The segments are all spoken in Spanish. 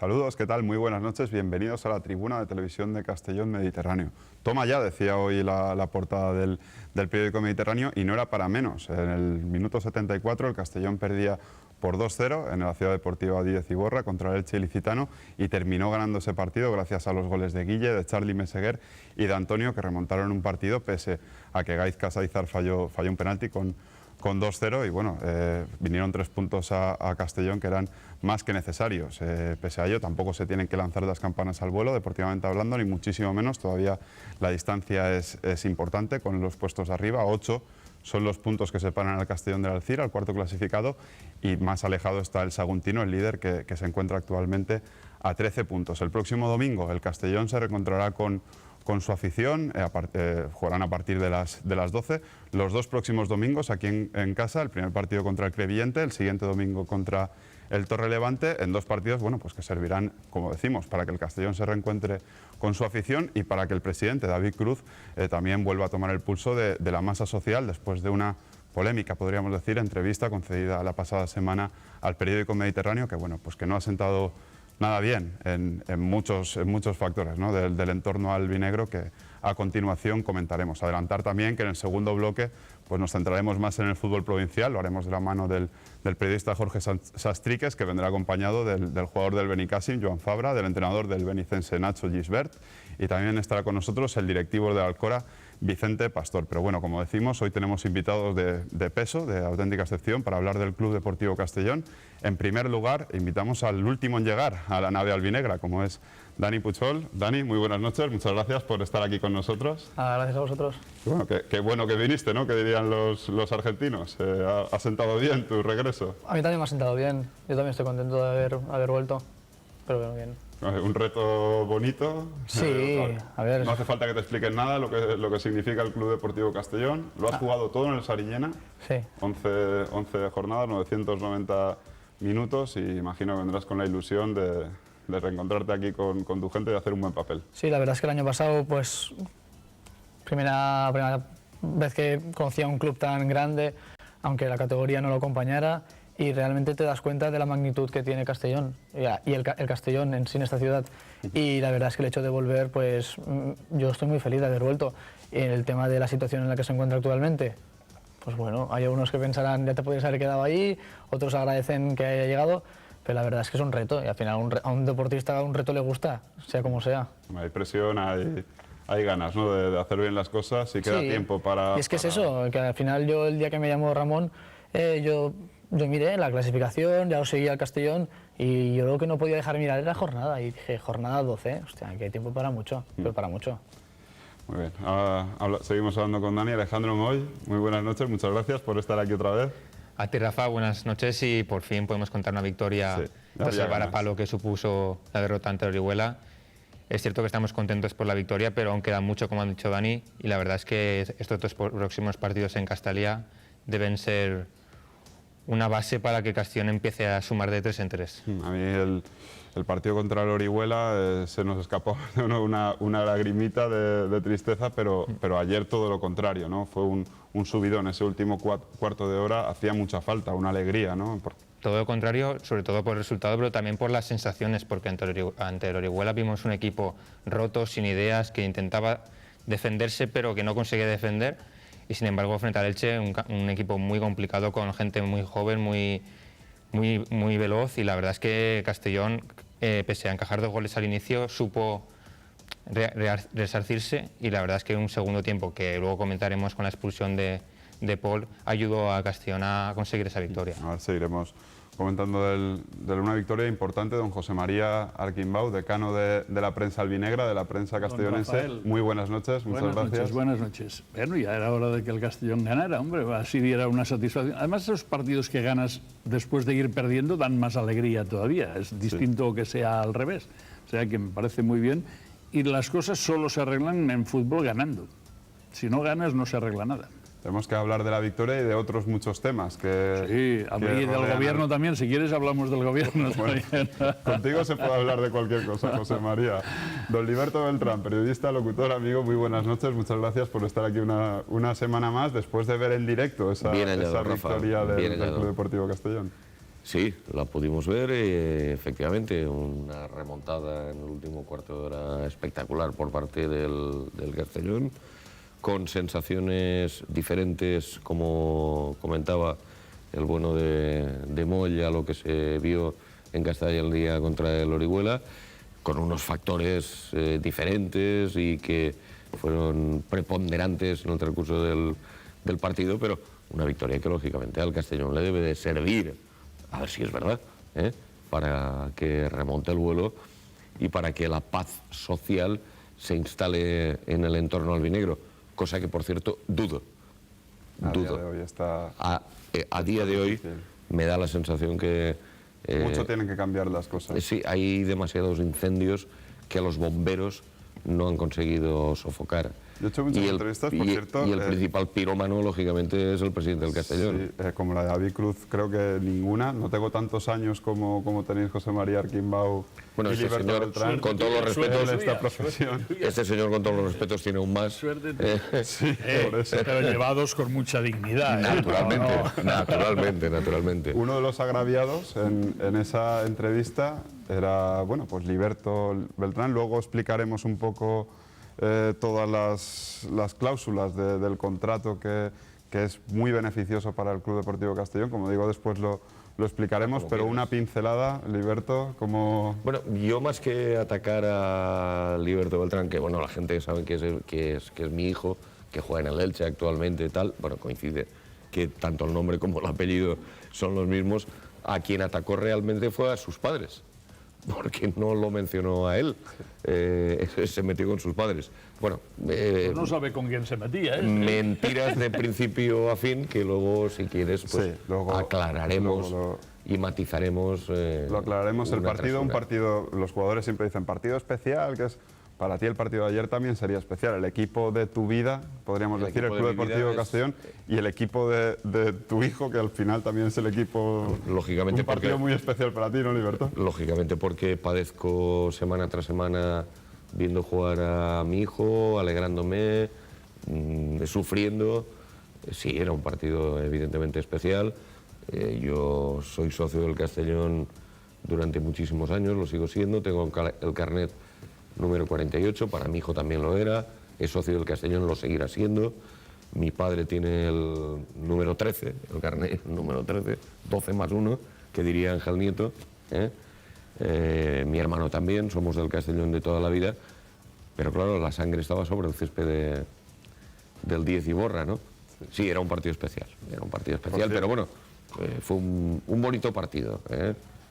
Saludos, ¿qué tal? Muy buenas noches, bienvenidos a la tribuna de televisión de Castellón Mediterráneo. Toma ya, decía hoy la portada del periódico Mediterráneo, y no era para menos. En el minuto 74 el Castellón perdía por 2-0 en la Ciudad Deportiva Díez Iborra contra el Elche Ilicitano y terminó ganando ese partido gracias a los goles de Guille, de Charly Meseguer y de Antonio, que remontaron un partido pese a que Gaiz Casaizar falló un penalti con 2-0 y bueno, vinieron 3 puntos a Castellón que eran más que necesarios. Pese a ello, tampoco se tienen que lanzar las campanas al vuelo, deportivamente hablando, ni muchísimo menos. Todavía la distancia es importante con los puestos de arriba. 8 son los puntos que separan al Castellón del Alcira, al cuarto clasificado, y más alejado está el Saguntino, el líder, que se encuentra actualmente a 13 puntos. El próximo domingo el Castellón se reencontrará con su afición, jugarán a partir de las 12. Los 2 próximos domingos aquí en casa, el primer partido contra el Crevillente, el siguiente domingo contra el Torrelevante, en 2 partidos pues que servirán, como decimos, para que el Castellón se reencuentre con su afición y para que el presidente David Cruz también vuelva a tomar el pulso de la masa social después de una polémica, podríamos decir, entrevista concedida la pasada semana al periódico Mediterráneo, que pues que no ha sentado nada bien en muchos factores, ¿no? del entorno albinegro, que a continuación comentaremos. Adelantar también que en el segundo bloque pues nos centraremos más en el fútbol provincial, lo haremos de la mano del periodista Jorge Sastriques, que vendrá acompañado del jugador del Benicàssim, Joan Fabra, del entrenador del benicense, Nacho Gisbert, y también estará con nosotros el directivo de Alcora, Vicente Pastor. Pero bueno, como decimos, hoy tenemos invitados de peso, de auténtica excepción, para hablar del Club Deportivo Castellón. En primer lugar, invitamos al último en llegar a la nave albinegra, como es Dani Puchol. Dani, muy buenas noches, muchas gracias por estar aquí con nosotros. Gracias a vosotros. Bueno, qué bueno que viniste, ¿no? Que dirían los argentinos. ¿Ha sentado bien tu regreso? A mí también me ha sentado bien. Yo también estoy contento de haber vuelto, pero bueno, bien. Un reto bonito. Sí, a ver. No hace falta que te expliquen nada lo que significa el Club Deportivo Castellón. Lo has jugado todo en el Sariñena. Sí. 11 jornadas, 990 minutos, y imagino que vendrás con la ilusión de reencontrarte aquí con tu gente y de hacer un buen papel. Sí, la verdad es que el año pasado, pues, primera vez que conocía un club tan grande, aunque la categoría no lo acompañara, y realmente te das cuenta de la magnitud que tiene Castellón y el Castellón en sí en esta ciudad. Y la verdad es que el hecho de volver, pues yo estoy muy feliz de haber vuelto. Y en el tema de la situación en la que se encuentra actualmente, pues bueno, hay algunos que pensarán ya te podrías haber quedado ahí, otros agradecen que haya llegado, pero la verdad es que es un reto, y al final a un deportista un reto le gusta, sea como sea. Hay presión, hay ganas, ¿no? de hacer bien las cosas, y queda tiempo para... Y es que es eso, que al final yo el día que me llamó Ramón, yo miré la clasificación, ya lo seguía al Castellón, y yo lo que no podía dejar mirar era la jornada, y dije, jornada 12, hostia, que hay tiempo para mucho, pero para mucho. Muy bien, ahora seguimos hablando con Dani. Alejandro Moy, muy buenas noches, muchas gracias por estar aquí otra vez. A ti, Rafa, buenas noches, y por fin podemos contar una victoria tras el varapalo que supuso la derrota ante Orihuela. Es cierto que estamos contentos por la victoria, pero aún queda mucho, como ha dicho Dani, y la verdad es que estos 2 próximos partidos en Castalia deben ser una base para que Castellón empiece a sumar de 3 en 3. A mí el partido contra el Orihuela se nos escapó una lagrimita de tristeza, pero ayer todo lo contrario, ¿no? Fue un subidón, ese último cuarto de hora hacía mucha falta, una alegría, ¿no? Todo lo contrario, sobre todo por el resultado, pero también por las sensaciones, porque ante el Orihuela vimos un equipo roto, sin ideas, que intentaba defenderse pero que no conseguía defender, y sin embargo frente al Elche un equipo muy complicado, con gente muy joven, muy veloz, y la verdad es que Castellón, pese a encajar 2 goles al inicio, supo resarcirse, y la verdad es que un segundo tiempo, que luego comentaremos con la expulsión de Paul, ayudó a Castellón a conseguir esa victoria. Ahora seguiremos comentando de una victoria importante. Don José María Arquimbau, decano de la prensa albinegra, de la prensa castellonense. Muy buenas noches, muchas gracias. Buenas noches. Bueno, ya era hora de que el Castellón ganara, hombre, así diera una satisfacción. Además, esos partidos que ganas después de ir perdiendo dan más alegría todavía. Es distinto que sea al revés. O sea que me parece muy bien. Y las cosas solo se arreglan en fútbol ganando. Si no ganas, no se arregla nada. Tenemos que hablar de la victoria y de otros muchos temas que... Sí, y del gobierno también. Si quieres, hablamos del gobierno también. Contigo se puede hablar de cualquier cosa, José María. Don Liberto Beltrán, periodista, locutor, amigo, muy buenas noches. Muchas gracias por estar aquí una semana más, después de ver en directo esa victoria del Club Deportivo Castellón. Sí, la pudimos ver, efectivamente, una remontada en el último cuarto de hora espectacular por parte del Castellón, con sensaciones diferentes, como comentaba el bueno de Moll, a lo que se vio en Castalla el día contra el Orihuela, con unos factores diferentes y que fueron preponderantes en el transcurso del partido, pero una victoria que lógicamente al Castellón le debe de servir, a ver si es verdad, para que remonte el vuelo y para que la paz social se instale en el entorno albinegro, cosa que por cierto dudo. A día de hoy está... A día de hoy me da la sensación que... Mucho tienen que cambiar las cosas. Sí, hay demasiados incendios que los bomberos no han conseguido sofocar. Yo he hecho muchas entrevistas, por cierto... Y el principal pirómano, lógicamente, es el presidente del Castellón. Sí, como la de David Cruz, creo que ninguna. No tengo tantos años como tenéis José María Arquimbau bueno, y este Liberto señor, Beltrán, con todos los respetos, en esta profesión. Este señor, con todos los respetos, tiene aún más. Sí, por eso. Pero llevados con mucha dignidad. Naturalmente. Uno de los agraviados en esa entrevista era, bueno, pues Liberto Beltrán. Luego explicaremos un poco todas las cláusulas del contrato que es muy beneficioso para el Club Deportivo Castellón. Como digo, después lo explicaremos, pero una pincelada, Liberto, como... Bueno, yo más que atacar a Liberto Beltrán, que bueno, la gente sabe que es mi hijo, que juega en el Elche actualmente y tal, bueno, coincide que tanto el nombre como el apellido son los mismos, a quien atacó realmente fue a sus padres, porque no lo mencionó a él, se metió con sus padres. Bueno, pues no sabe con quién se metía, ¿eh? Mentiras de principio a fin, que luego, si quieres, pues sí, luego, aclararemos y matizaremos. Lo aclararemos. El partido, un partido, los jugadores siempre dicen partido especial, que es para ti el partido de ayer también sería especial. El equipo de tu vida, podríamos decir, el Club Deportivo Castellón, y el equipo de tu hijo, que al final también es el equipo... Lógicamente, un partido muy especial para ti, ¿no, Liberto? Lógicamente, porque padezco semana tras semana viendo jugar a mi hijo, alegrándome, sufriendo. Sí, era un partido evidentemente especial. Yo soy socio del Castellón durante muchísimos años, lo sigo siendo, tengo el carnet número 48, para mi hijo también lo era, es socio del Castellón, lo seguirá siendo. Mi padre tiene el número 13, el carnet número 13, 12 más 1, que diría Ángel Nieto. Mi hermano también, somos del Castellón de toda la vida, pero claro, la sangre estaba sobre el césped del 10 Iborra, ¿no? Sí, era un partido especial, pero bueno, fue un bonito partido,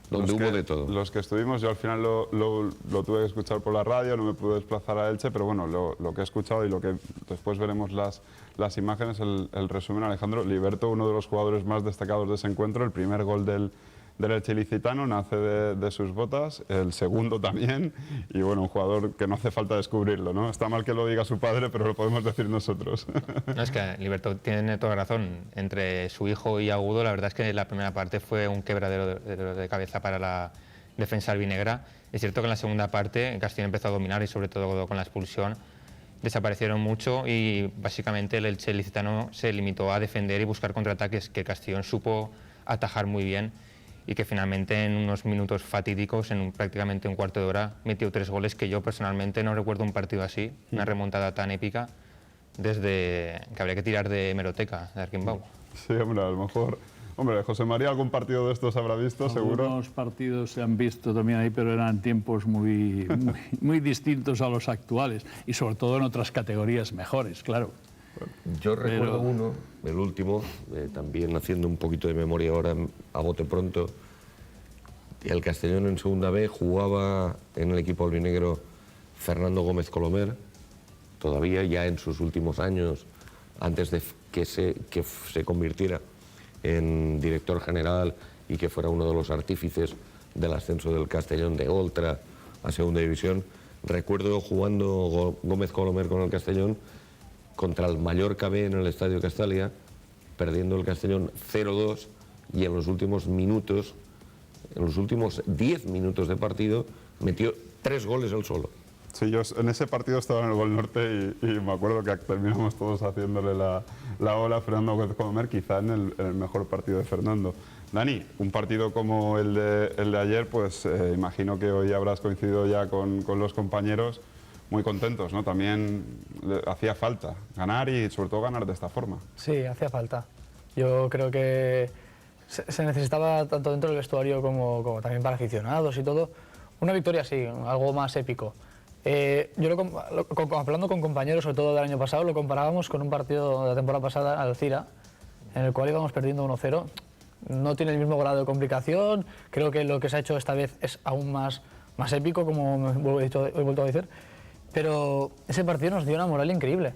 donde hubo de todo. Los que estuvimos, yo al final lo tuve que escuchar por la radio, no me pude desplazar a Elche, pero bueno, lo que he escuchado y lo que después veremos las imágenes, el resumen, Alejandro. Liberto, uno de los jugadores más destacados de ese encuentro, el primer gol del Elche ilicitano nace de sus botas, el segundo también, y bueno, un jugador que no hace falta descubrirlo, ¿no? Está mal que lo diga su padre, pero lo podemos decir nosotros. No, es que Liberto tiene toda razón. Entre su hijo y Agudo, la verdad es que la primera parte fue un quebradero de cabeza para la defensa albinegra. Es cierto que en la segunda parte Castellón empezó a dominar y sobre todo con la expulsión desaparecieron mucho y básicamente el Elche ilicitano se limitó a defender y buscar contraataques que Castellón supo atajar muy bien y que finalmente en unos minutos fatídicos, prácticamente un cuarto de hora, metió 3 goles que yo personalmente no recuerdo un partido así, una remontada tan épica, desde que habría que tirar de hemeroteca, de Arquimbau. Sí, hombre, a lo mejor... Hombre, José María, algún partido de estos habrá visto, seguro. Algunos partidos se han visto también ahí, pero eran tiempos muy distintos a los actuales y sobre todo en otras categorías mejores, claro. Yo recuerdo uno, el último, también haciendo un poquito de memoria ahora a bote pronto. El Castellón en segunda B jugaba en el equipo albinegro Fernando Gómez Colomer, todavía ya en sus últimos años, antes de que se convirtiera en director general y que fuera uno de los artífices del ascenso del Castellón de Oltra a segunda división. Recuerdo jugando Gómez Colomer con el Castellón contra el Mallorca B en el Estadio Castalia, perdiendo el Castellón 0-2 y en los últimos minutos, en los últimos 10 minutos de partido, metió 3 goles él solo. Sí, yo en ese partido estaba en el Gol Norte y me acuerdo que terminamos todos haciéndole la ola a Fernando Gómez Colomer, quizá en el mejor partido de Fernando. Dani, un partido como el de ayer, pues imagino que hoy habrás coincidido ya con los compañeros muy contentos, ¿no? También hacía falta ganar y sobre todo ganar de esta forma. Sí, hacía falta. Yo creo que se necesitaba tanto dentro del vestuario como también para aficionados y todo. Una victoria así, algo más épico. Hablando con compañeros, sobre todo del año pasado, lo comparábamos con un partido de la temporada pasada, Alcira, en el cual íbamos perdiendo 1-0. No tiene el mismo grado de complicación, creo que lo que se ha hecho esta vez es aún más épico, como he vuelto a decir, pero ese partido nos dio una moral increíble.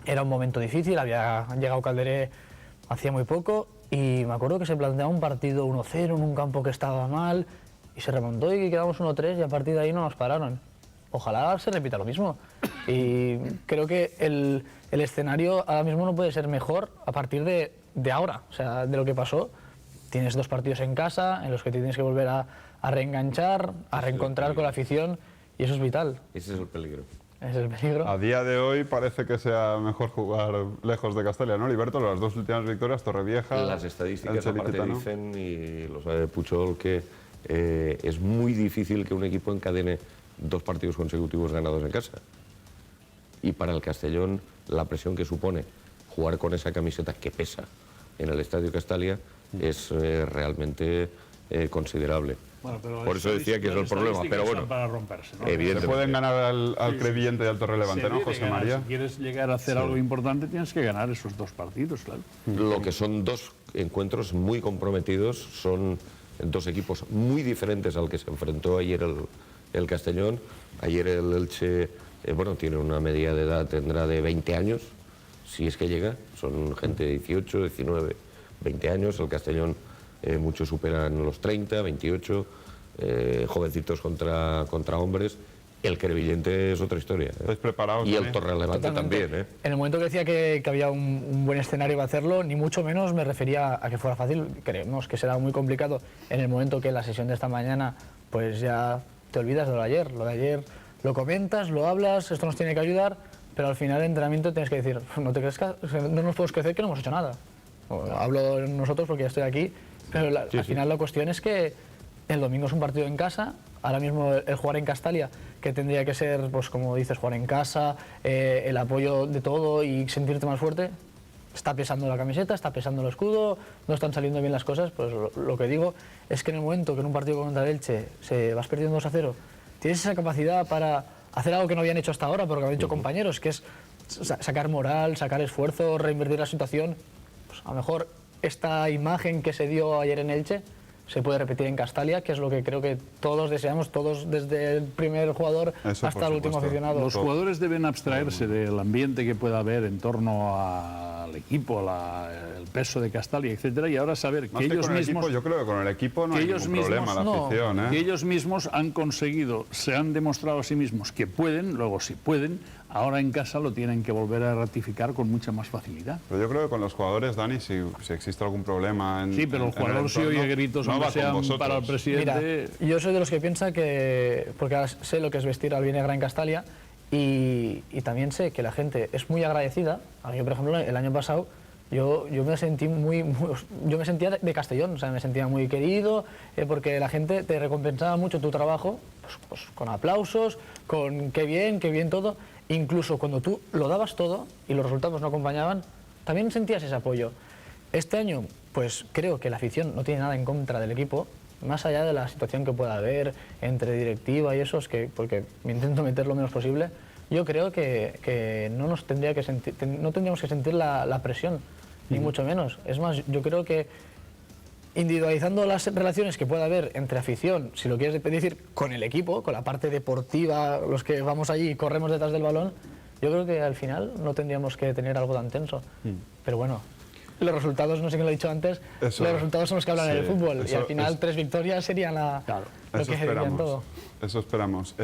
Era un momento difícil, había llegado Calderé hacía muy poco y me acuerdo que se planteaba un partido 1-0 en un campo que estaba mal y se remontó y quedamos 1-3 y a partir de ahí no nos pararon. Ojalá se repita lo mismo. Y creo que el escenario ahora mismo no puede ser mejor a partir de ahora, o sea, de lo que pasó. Tienes 2 partidos en casa en los que te tienes que volver a reenganchar, a reencontrar con la afición y eso es vital. Ese es el peligro. Ese es el peligro. A día de hoy parece que sea mejor jugar lejos de Castalia, ¿no, Liberto? Las 2 últimas victorias, Torrevieja, Las estadísticas Elche, aparte Licitano. dicen, y lo sabe Puchol, que es muy difícil que un equipo encadene 2 partidos consecutivos ganados en casa. Y para el Castellón, la presión que supone jugar con esa camiseta que pesa en el Estadio Castalia es realmente considerable. Bueno, pero por eso decía que es el problema, pero bueno, para romperse, ¿no? Se evidentemente. pueden ganar al Crevillente y Alto Relevante, Se ¿no, debe José ganar. María? Si quieres llegar a hacer algo importante, tienes que ganar esos 2 partidos, claro. Lo que son 2 encuentros muy comprometidos, son 2 equipos muy diferentes al que se enfrentó ayer el Castellón. Ayer el Elche, tiene una media de edad, tendrá de 20 años, si es que llega, son gente de 18, 19, 20 años, el Castellón muchos superan los 30, 28, jovencitos contra hombres. El Crevillente es otra historia. ¿Estáis preparados? Y el Dani? Torrelevante Totalmente. también. En el momento que decía que había un buen escenario para hacerlo, ni mucho menos me refería a que fuera fácil. Creemos que será muy complicado en el momento que en la sesión de esta mañana pues ya te olvidas de lo de ayer. Lo de ayer lo comentas, lo hablas, esto nos tiene que ayudar, pero al final del entrenamiento tienes que decir, no te crees no nos podemos creer que no hemos hecho nada. Hablo de nosotros porque ya estoy aquí, pero al final la cuestión es que el domingo es un partido en casa. Ahora mismo el jugar en Castalia, que tendría que ser, pues como dices, jugar en casa, el apoyo de todo y sentirte más fuerte, está pesando la camiseta, está pesando el escudo, no están saliendo bien las cosas. Pues lo que digo es que en el momento que en un partido contra el Elche se vas perdiendo 2-0, tienes esa capacidad para hacer algo que no habían hecho hasta ahora, pero que habían hecho compañeros, que es sacar moral, sacar esfuerzo, reinvertir la situación. Pues a lo mejor esta imagen que se dio ayer en Elche se puede repetir en Castalia, que es lo que creo que todos deseamos, todos desde el primer jugador Eso, hasta por el último supuesto. aficionado. Los jugadores deben abstraerse del ambiente que pueda haber en torno al equipo, el peso de Castalia, etcétera, y ahora saber Más que que ellos con el mismos... equipo, yo creo que con el equipo no que hay ellos ningún problema, mismos, la no, afición, ¿eh? que ellos mismos han conseguido, se han demostrado a sí mismos que pueden, luego si pueden, ahora en casa lo tienen que volver a ratificar con mucha más facilidad. Pero yo creo que con los jugadores, Dani, si existe algún problema en Sí, pero el en jugador si entorno, oye gritos, no aunque va con sean vosotros. para el Mira, presidente... yo soy de los que piensa que, porque ahora sé lo que es vestir albinegra en Castalia y también sé que la gente es muy agradecida. Yo, por ejemplo, el año pasado yo me sentí yo me sentía de Castellón, o sea, me sentía muy querido porque la gente te recompensaba mucho tu trabajo, pues con aplausos, con qué bien todo. Incluso cuando tú lo dabas todo y los resultados no acompañaban, también sentías ese apoyo. Este año, pues creo que la afición no tiene nada en contra del equipo, más allá de la situación que pueda haber entre directiva y eso, porque me intento meter lo menos posible. Yo creo que no nos tendría que sentir, no tendríamos que sentir la presión, ni mucho menos. Es más, yo creo que individualizando las relaciones que pueda haber entre afición, si lo quieres decir, con el equipo, con la parte deportiva, los que vamos allí y corremos detrás del balón, yo creo que al final no tendríamos que tener algo tan tenso. Pero bueno, los resultados, no sé quién lo ha dicho antes, Eso, los resultados son los que hablan en el sí, fútbol y eso al final es- 3 victorias serían lo Eso que dirían esperamos. todo. Eso esperamos.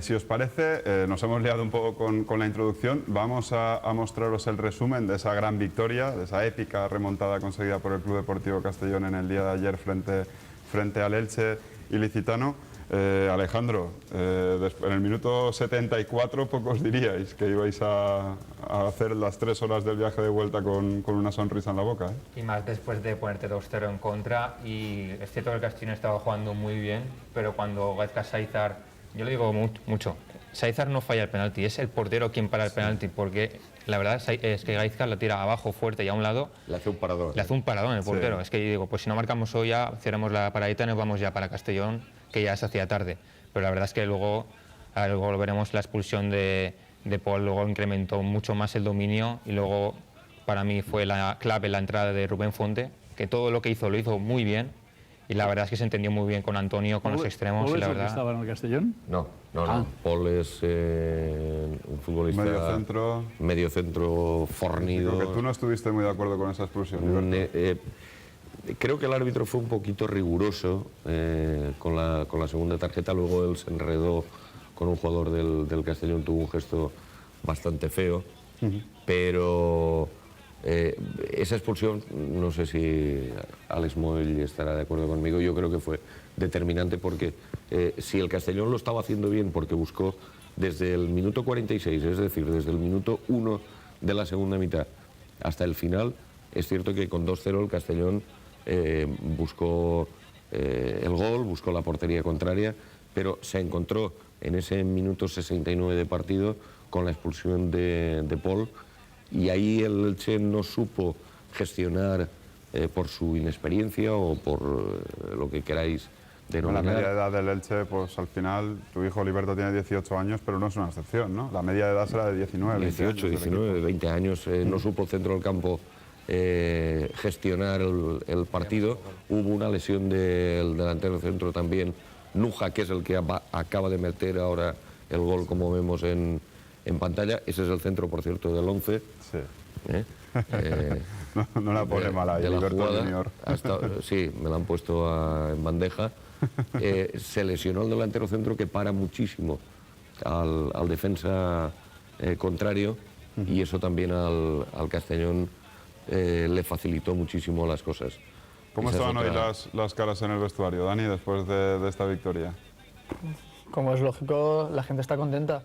Si os parece, nos hemos liado un poco con la introducción. Vamos a mostraros el resumen de esa gran victoria, de esa épica remontada conseguida por el Club Deportivo Castellón en el día de ayer frente al Elche Ilicitano. Alejandro, en el minuto 74 pocos diríais que ibais a hacer las 3 horas del viaje de vuelta con una sonrisa en la boca. Y más después de ponerte 2-0 en contra. Y es cierto que el Castellón estaba jugando muy bien, pero cuando Gaizka Sáizar, yo lo digo mucho, Sáizar no falla el penalti, es el portero quien para el penalti, porque la verdad es que Gaizka la tira abajo fuerte y a un lado. Le hace un paradón. Le hace un paradón el portero. Es que yo digo, pues si no marcamos hoy ya, cerramos la paradita y nos vamos ya para Castellón, que ya se hacía tarde. Pero la verdad es que luego lo veremos, la expulsión de Paul luego incrementó mucho más el dominio y luego para mí fue la clave la entrada de Rubén Fonte, que todo lo que hizo lo hizo muy bien y la verdad es que se entendió muy bien con Antonio, con los extremos. ¿Paul y la es el que verdad estaba en el Castellón? No. Paul es un futbolista... Medio centro fornido. Creo que tú no estuviste muy de acuerdo con esa expulsión. Creo que el árbitro fue un poquito riguroso con la segunda tarjeta, luego él se enredó con un jugador del Castellón, tuvo un gesto bastante feo, pero esa expulsión, no sé si Alex Moll estará de acuerdo conmigo, yo creo que fue determinante porque si el Castellón lo estaba haciendo bien porque buscó desde el minuto 46, es decir, desde el minuto 1 de la segunda mitad hasta el final, es cierto que con 2-0 el Castellón buscó el gol, buscó la portería contraria, pero se encontró en ese minuto 69 de partido con la expulsión de Paul y ahí el Elche no supo gestionar por su inexperiencia o por lo que queráis denominar. La media edad del Elche, pues al final tu hijo Liberto tiene 18 años, pero no es una excepción, ¿no? La media edad será de 19, 18, 19, 20 años. No supo el centro del campo gestionar el partido. Hubo una lesión del delantero centro también, Nuja, que es el que acaba de meter ahora el gol, como vemos en pantalla. Ese es el centro, por cierto, del 11. Sí. No la pone mala, Liberto Junior. Sí, me la han puesto en bandeja. Se lesionó el delantero centro, que para muchísimo al defensa contrario, y eso también al Castellón le facilitó muchísimo las cosas. ¿Cómo estaban hoy las caras en el vestuario, Dani, después de esta victoria? Como es lógico, la gente está contenta,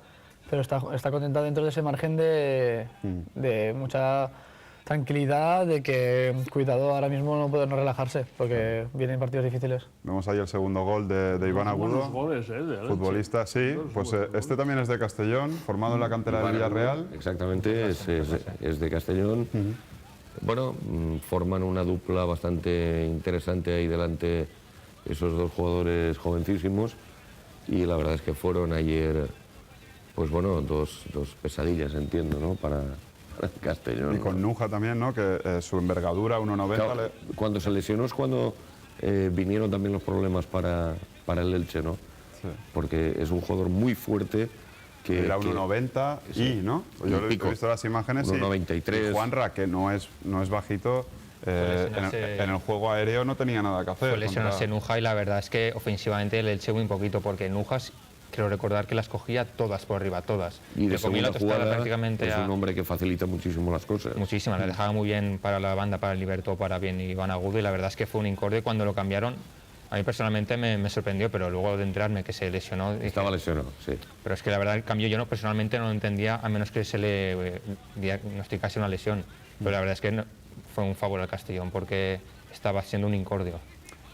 pero está contenta dentro de ese margen de mucha tranquilidad, de que cuidado ahora mismo no poder no relajarse, porque vienen partidos difíciles. Vemos ahí el segundo gol de Iván Agudo, goles, futbolista, sí, pues este también es de Castellón, formado en la cantera del Villarreal. Exactamente, es de Castellón. Bueno, forman una dupla bastante interesante ahí delante, esos dos jugadores jovencísimos, y la verdad es que fueron ayer, pues bueno, dos pesadillas, entiendo, ¿no? Para Castellón. Y con Nuja también, ¿no? Que su envergadura, 1,90. Claro, cuando se lesionó es cuando vinieron también los problemas para el Elche, ¿no? Sí. Porque es un jugador muy fuerte. Era 1,90 y, ¿no? Yo he visto las imágenes 1,93. Y Juanra, que no es bajito, en el juego aéreo no tenía nada que hacer. Fue lesionarse Nuja y la verdad es que ofensivamente le eché muy poquito porque Nujas, quiero recordar que las cogía todas por arriba, todas. Y de segunda jugada prácticamente es un hombre que facilita muchísimo las cosas. Muchísimas, le dejaba muy bien para la banda, para el Liberto, para bien Iván Agudo, y la verdad es que fue un incorde cuando lo cambiaron. A mí personalmente me sorprendió, pero luego de enterarme que se lesionó... Estaba lesionado, sí. Pero es que la verdad el cambio yo personalmente no lo entendía, a menos que se le diagnosticase una lesión. Pero la verdad es que fue un favor al Castellón, porque estaba siendo un incordio.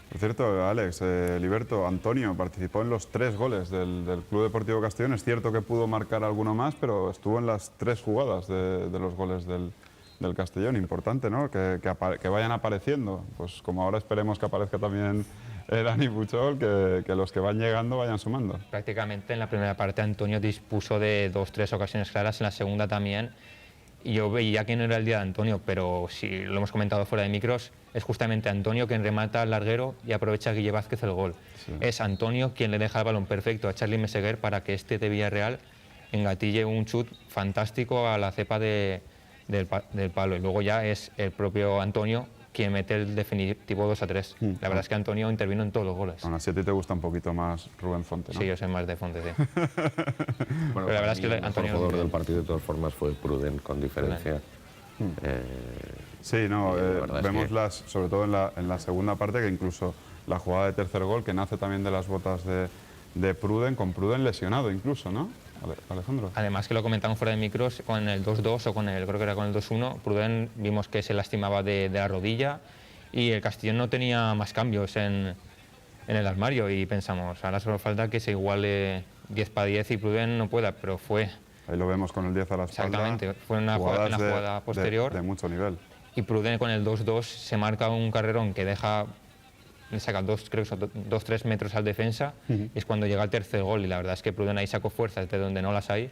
Por cierto, Alex, Liberto, Antonio participó en los 3 goles del Club Deportivo Castellón. Es cierto que pudo marcar alguno más, pero estuvo en las 3 jugadas de los goles del Castellón. Importante, ¿no? Que vayan apareciendo. Pues como ahora esperemos que aparezca también Dani Puchol, que los que van llegando vayan sumando. Prácticamente en la primera parte Antonio dispuso de 2-3 ocasiones claras, en la segunda también. Y yo veía que no era el día de Antonio, pero si lo hemos comentado fuera de micros, es justamente Antonio quien remata al larguero y aprovecha a Guille Vázquez el gol. Sí. Es Antonio quien le deja el balón perfecto a Charly Meseguer para que este de Villarreal engatille un chut fantástico a la cepa del palo. Y luego ya es el propio Antonio quien mete el definitivo 2-3. La verdad es que Antonio intervino en todos los goles. Bueno, así a ti te gusta un poquito más Rubén Fonte, ¿no? Sí, yo soy más de Fonte, sí. Bueno, pero la verdad es que Antonio... El jugador del partido de todas formas fue Prudent, con diferencia. Sí, no, vemos sobre todo en la segunda parte, que incluso la jugada de tercer gol, que nace también de las botas de Pruden, con Pruden lesionado incluso, ¿no, Alejandro? Además que lo comentamos fuera de micros, con el 2-2 o creo que era con el 2-1, Pruden vimos que se lastimaba de la rodilla y el Castellón no tenía más cambios en el armario y pensamos, ahora solo falta que se iguale 10 para 10 y Pruden no pueda, pero fue... Ahí lo vemos con el 10 a la espalda. Exactamente, fue una jugada posterior. De mucho nivel. Y Pruden con el 2-2 se marca un carrerón que le saca 2-3 metros al defensa y es cuando llega el tercer gol y la verdad es que Pruden ahí sacó fuerzas de donde no las hay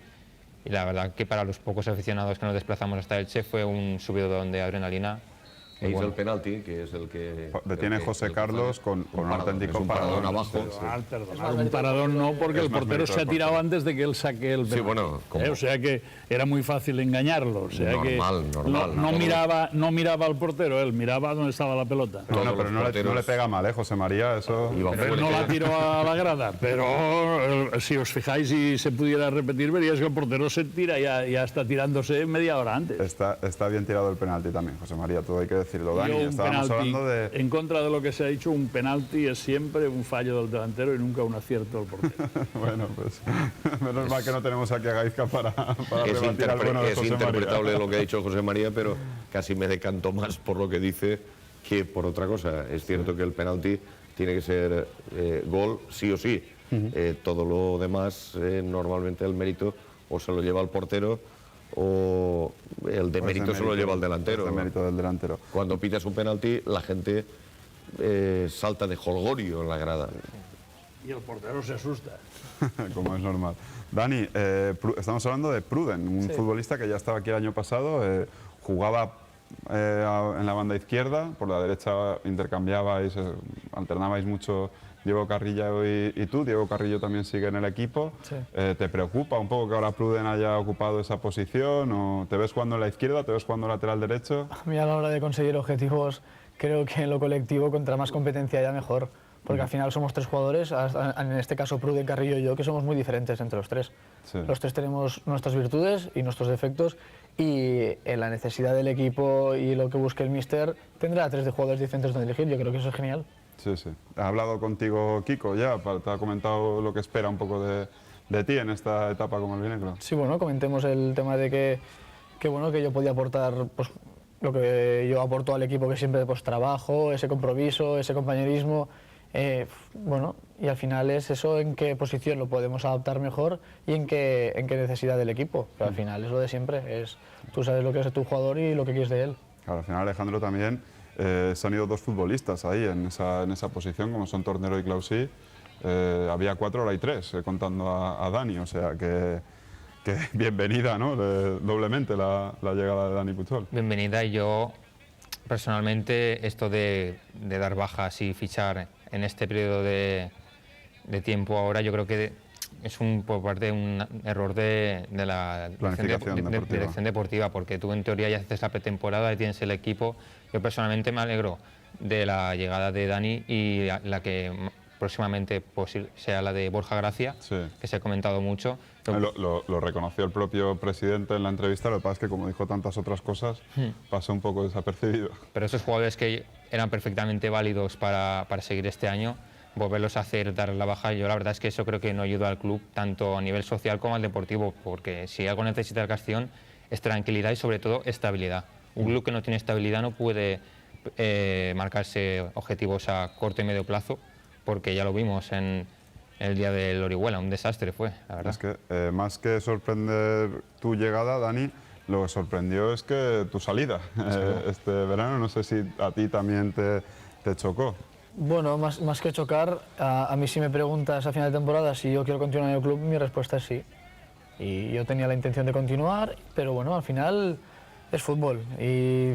y la verdad que para los pocos aficionados que nos desplazamos hasta Elche fue un subidón de adrenalina. E hizo el penalti, que es el que... Detiene José Carlos con un auténtico paradón abajo. Un paradón no, porque el portero se ha tirado antes de que él saque el penalti. Sí, bueno, O sea que era muy fácil engañarlo. O sea normal. no miraba al portero, él miraba donde estaba la pelota. Bueno, pero no le pega mal, José María, eso... Pero no la tiró a la grada, pero si os fijáis y se pudiera repetir, veríais que el portero se tira ya está tirándose media hora antes. Está bien tirado el penalti también, José María, todo hay que decirlo, Dani. Un Estábamos penalti, hablando de... en contra de lo que se ha dicho, un penalti es siempre un fallo del delantero y nunca un acierto del portero. Bueno, pues menos mal que no tenemos aquí a Gaizka para rebatir al bueno de es José interpretable María. lo que ha dicho José María, pero casi me decanto más por lo que dice que por otra cosa. Es cierto que el penalti tiene que ser gol sí o sí. Todo lo demás, normalmente el mérito o se lo lleva el portero o el de mérito se lo lleva el delantero. El de mérito del delantero. Cuando pitas un penalti, la gente salta de jolgorio en la grada. Y el portero se asusta. Como es normal. Dani, estamos hablando de Pruden, un futbolista que ya estaba aquí el año pasado, jugaba en la banda izquierda, por la derecha intercambiabais, alternabais mucho Diego Carrillo y tú. Diego Carrillo también sigue en el equipo. Sí. ¿Te preocupa un poco que ahora Pruden haya ocupado esa posición? ¿O te ves jugando en la izquierda, te ves jugando lateral derecho? A mí a la hora de conseguir objetivos, creo que en lo colectivo, contra más competencia haya mejor. Porque al final somos tres jugadores, en este caso Pruden, Carrillo y yo, que somos muy diferentes entre los tres. Sí. Los tres tenemos nuestras virtudes y nuestros defectos y en la necesidad del equipo y lo que busque el míster tendrá tres de jugadores diferentes donde elegir. Yo creo que eso es genial. Sí, sí. ¿Ha hablado contigo Kiko ya? ¿Te ha comentado lo que espera un poco de ti en esta etapa como albinegro? Sí, bueno, comentemos el tema de que bueno, que yo podía aportar pues, lo que yo aporto al equipo, que siempre pues, trabajo, ese compromiso, ese compañerismo. Bueno, y al final es eso, en qué posición lo podemos adaptar mejor y en qué necesidad del equipo. Pero al final es lo de siempre, tú sabes lo que es tu jugador y lo que quieres de él. Claro, al final, Alejandro, también se han ido dos futbolistas ahí en esa posición, como son Tornero y Clausí. Había 4, ahora hay 3, contando a Dani, o sea que bienvenida, ¿no? Doblemente la llegada de Dani Pujol. Bienvenida, y yo personalmente esto de dar bajas y fichar en este periodo de tiempo ahora, yo creo que es por parte de un error de la dirección deportiva, porque tú en teoría ya haces la pretemporada y tienes el equipo. Yo personalmente me alegro de la llegada de Dani y la que próximamente sea la de Borja Gracia, sí, que se ha comentado mucho. Lo reconoció el propio presidente en la entrevista, lo que pasa es que como dijo tantas otras cosas, pasó un poco desapercibido. Pero esos jugadores que eran perfectamente válidos para seguir este año, volverlos a hacer, dar la baja, yo la verdad es que eso creo que no ayuda al club, tanto a nivel social como al deportivo, porque si algo necesita el Castellón es tranquilidad y sobre todo estabilidad. Un club que no tiene estabilidad no puede marcarse objetivos a corto y medio plazo, porque ya lo vimos en el día del Orihuela, un desastre fue, la verdad. Es que más que sorprender tu llegada, Dani, lo que sorprendió es que tu salida este verano, no sé si a ti también te chocó. Bueno, más que chocar, a mí si me preguntas a final de temporada si yo quiero continuar en el club, mi respuesta es sí. Y yo tenía la intención de continuar, pero bueno, al final es fútbol. Y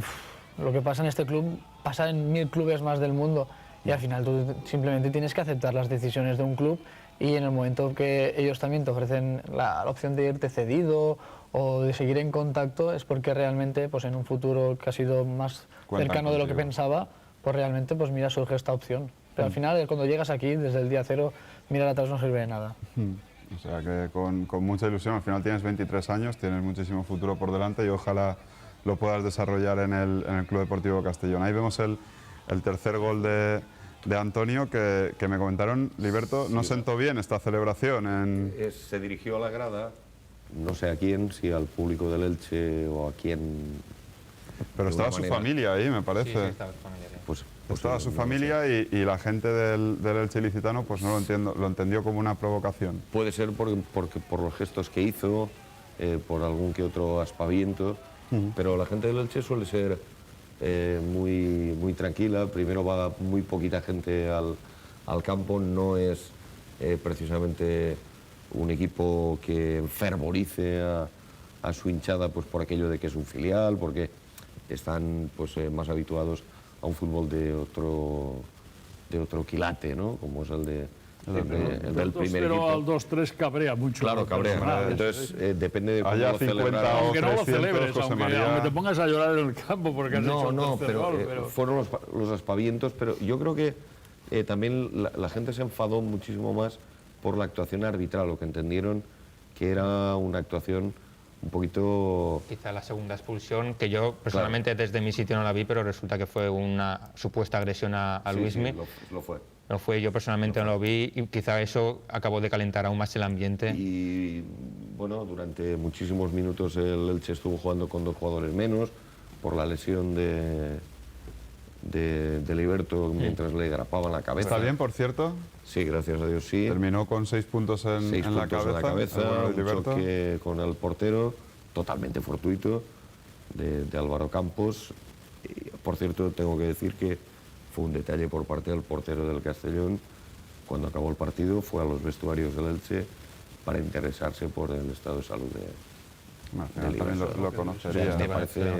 lo que pasa en este club pasa en 1000 clubes más del mundo. Y al final tú simplemente tienes que aceptar las decisiones de un club y en el momento que ellos también te ofrecen la opción de irte cedido o de seguir en contacto, es porque realmente pues en un futuro que ha sido más cercano de lo que pensaba, pues realmente pues mira, surge esta opción. Pero al final cuando llegas aquí, desde el día cero, mirar atrás no sirve de nada. O sea que con mucha ilusión, al final tienes 23 años, tienes muchísimo futuro por delante y ojalá lo puedas desarrollar en el Club Deportivo Castellón. Ahí vemos el tercer gol de de Antonio que me comentaron, Liberto, no sentó bien esta celebración. Se dirigió a la grada, no sé a quién, si al público del Elche o a quién. Pero estaba su familia ahí, me parece. Sí, estaba su familia. Pues estaba su familia y la gente del Elche ilicitano pues no lo entendió como una provocación. Puede ser por los gestos que hizo, por algún que otro aspaviento, pero la gente del Elche suele ser muy tranquila. Primero va muy poquita gente al campo, no es precisamente un equipo que enfervorice a su hinchada pues por aquello de que es un filial, porque están pues más habituados a un fútbol de otro quilate, ¿no? Como es el del primer equipo. Pero al 2-3 cabrea mucho. Claro, cabrea. Entonces, depende de cómo Allá lo 50 celebras. o Aunque no lo 300, celebres, José aunque María. te pongas a llorar en el campo porque has hecho un tercer gol, pero... fueron los aspavientos, pero yo creo que también la gente se enfadó muchísimo más por la actuación arbitral, lo que entendieron que era una actuación un poquito... Quizá la segunda expulsión, que yo personalmente desde mi sitio no la vi, pero resulta que fue una supuesta agresión a Luismi. Sí, lo fue. No fue, yo personalmente no lo vi y quizá eso acabó de calentar aún más el ambiente. Y bueno, durante muchísimos minutos el Elche estuvo jugando con 2 jugadores menos por la lesión de Liberto mientras le grapaban la cabeza. ¿Está bien, por cierto? Sí, gracias a Dios sí. Terminó con 6 puntos en la cabeza. Un choque con el portero, totalmente fortuito, de Álvaro Campos. Y, por cierto, tengo que decir que fue un detalle por parte del portero del Castellón. Cuando acabó el partido fue a los vestuarios del Elche para interesarse por el estado de salud de También lo conocería. me parece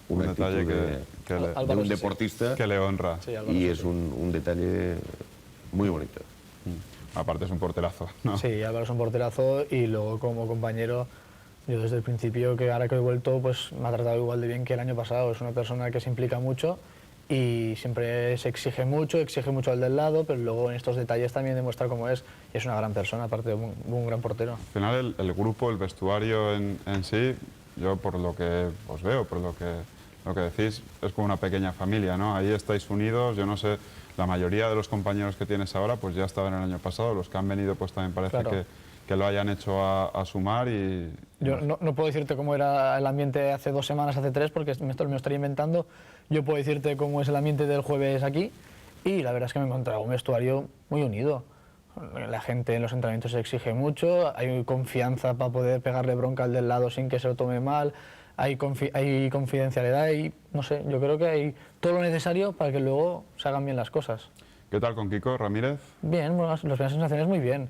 un detalle de Álvaro, un deportista que le honra. Sí, Álvaro, y sí. es un detalle muy bonito. Aparte es un porterazo, ¿no? Sí, Álvaro es un porterazo y luego como compañero, yo desde el principio, que ahora que he vuelto, pues me ha tratado igual de bien que el año pasado. Es una persona que se implica mucho y siempre se exige mucho al del lado, pero luego en estos detalles también demuestra cómo es. Y es una gran persona, aparte de un gran portero. Al final el grupo, el vestuario en sí, yo por lo que os veo, por lo que decís, es como una pequeña familia, ¿no? Ahí estáis unidos, yo no sé, la mayoría de los compañeros que tienes ahora pues ya estaban el año pasado, los que han venido pues también parece Claro. que lo hayan hecho a sumar y... Yo no puedo decirte cómo era el ambiente hace 2 semanas, hace 3, porque me lo estaría inventando. Yo puedo decirte cómo es el ambiente del jueves aquí y la verdad es que me he encontrado un vestuario muy unido. La gente en los entrenamientos se exige mucho, hay confianza para poder pegarle bronca al del lado sin que se lo tome mal, hay confidencialidad y no sé, yo creo que hay todo lo necesario para que luego se hagan bien las cosas. ¿Qué tal con Kiko Ramírez? Bien, bueno, las primeras sensaciones muy bien.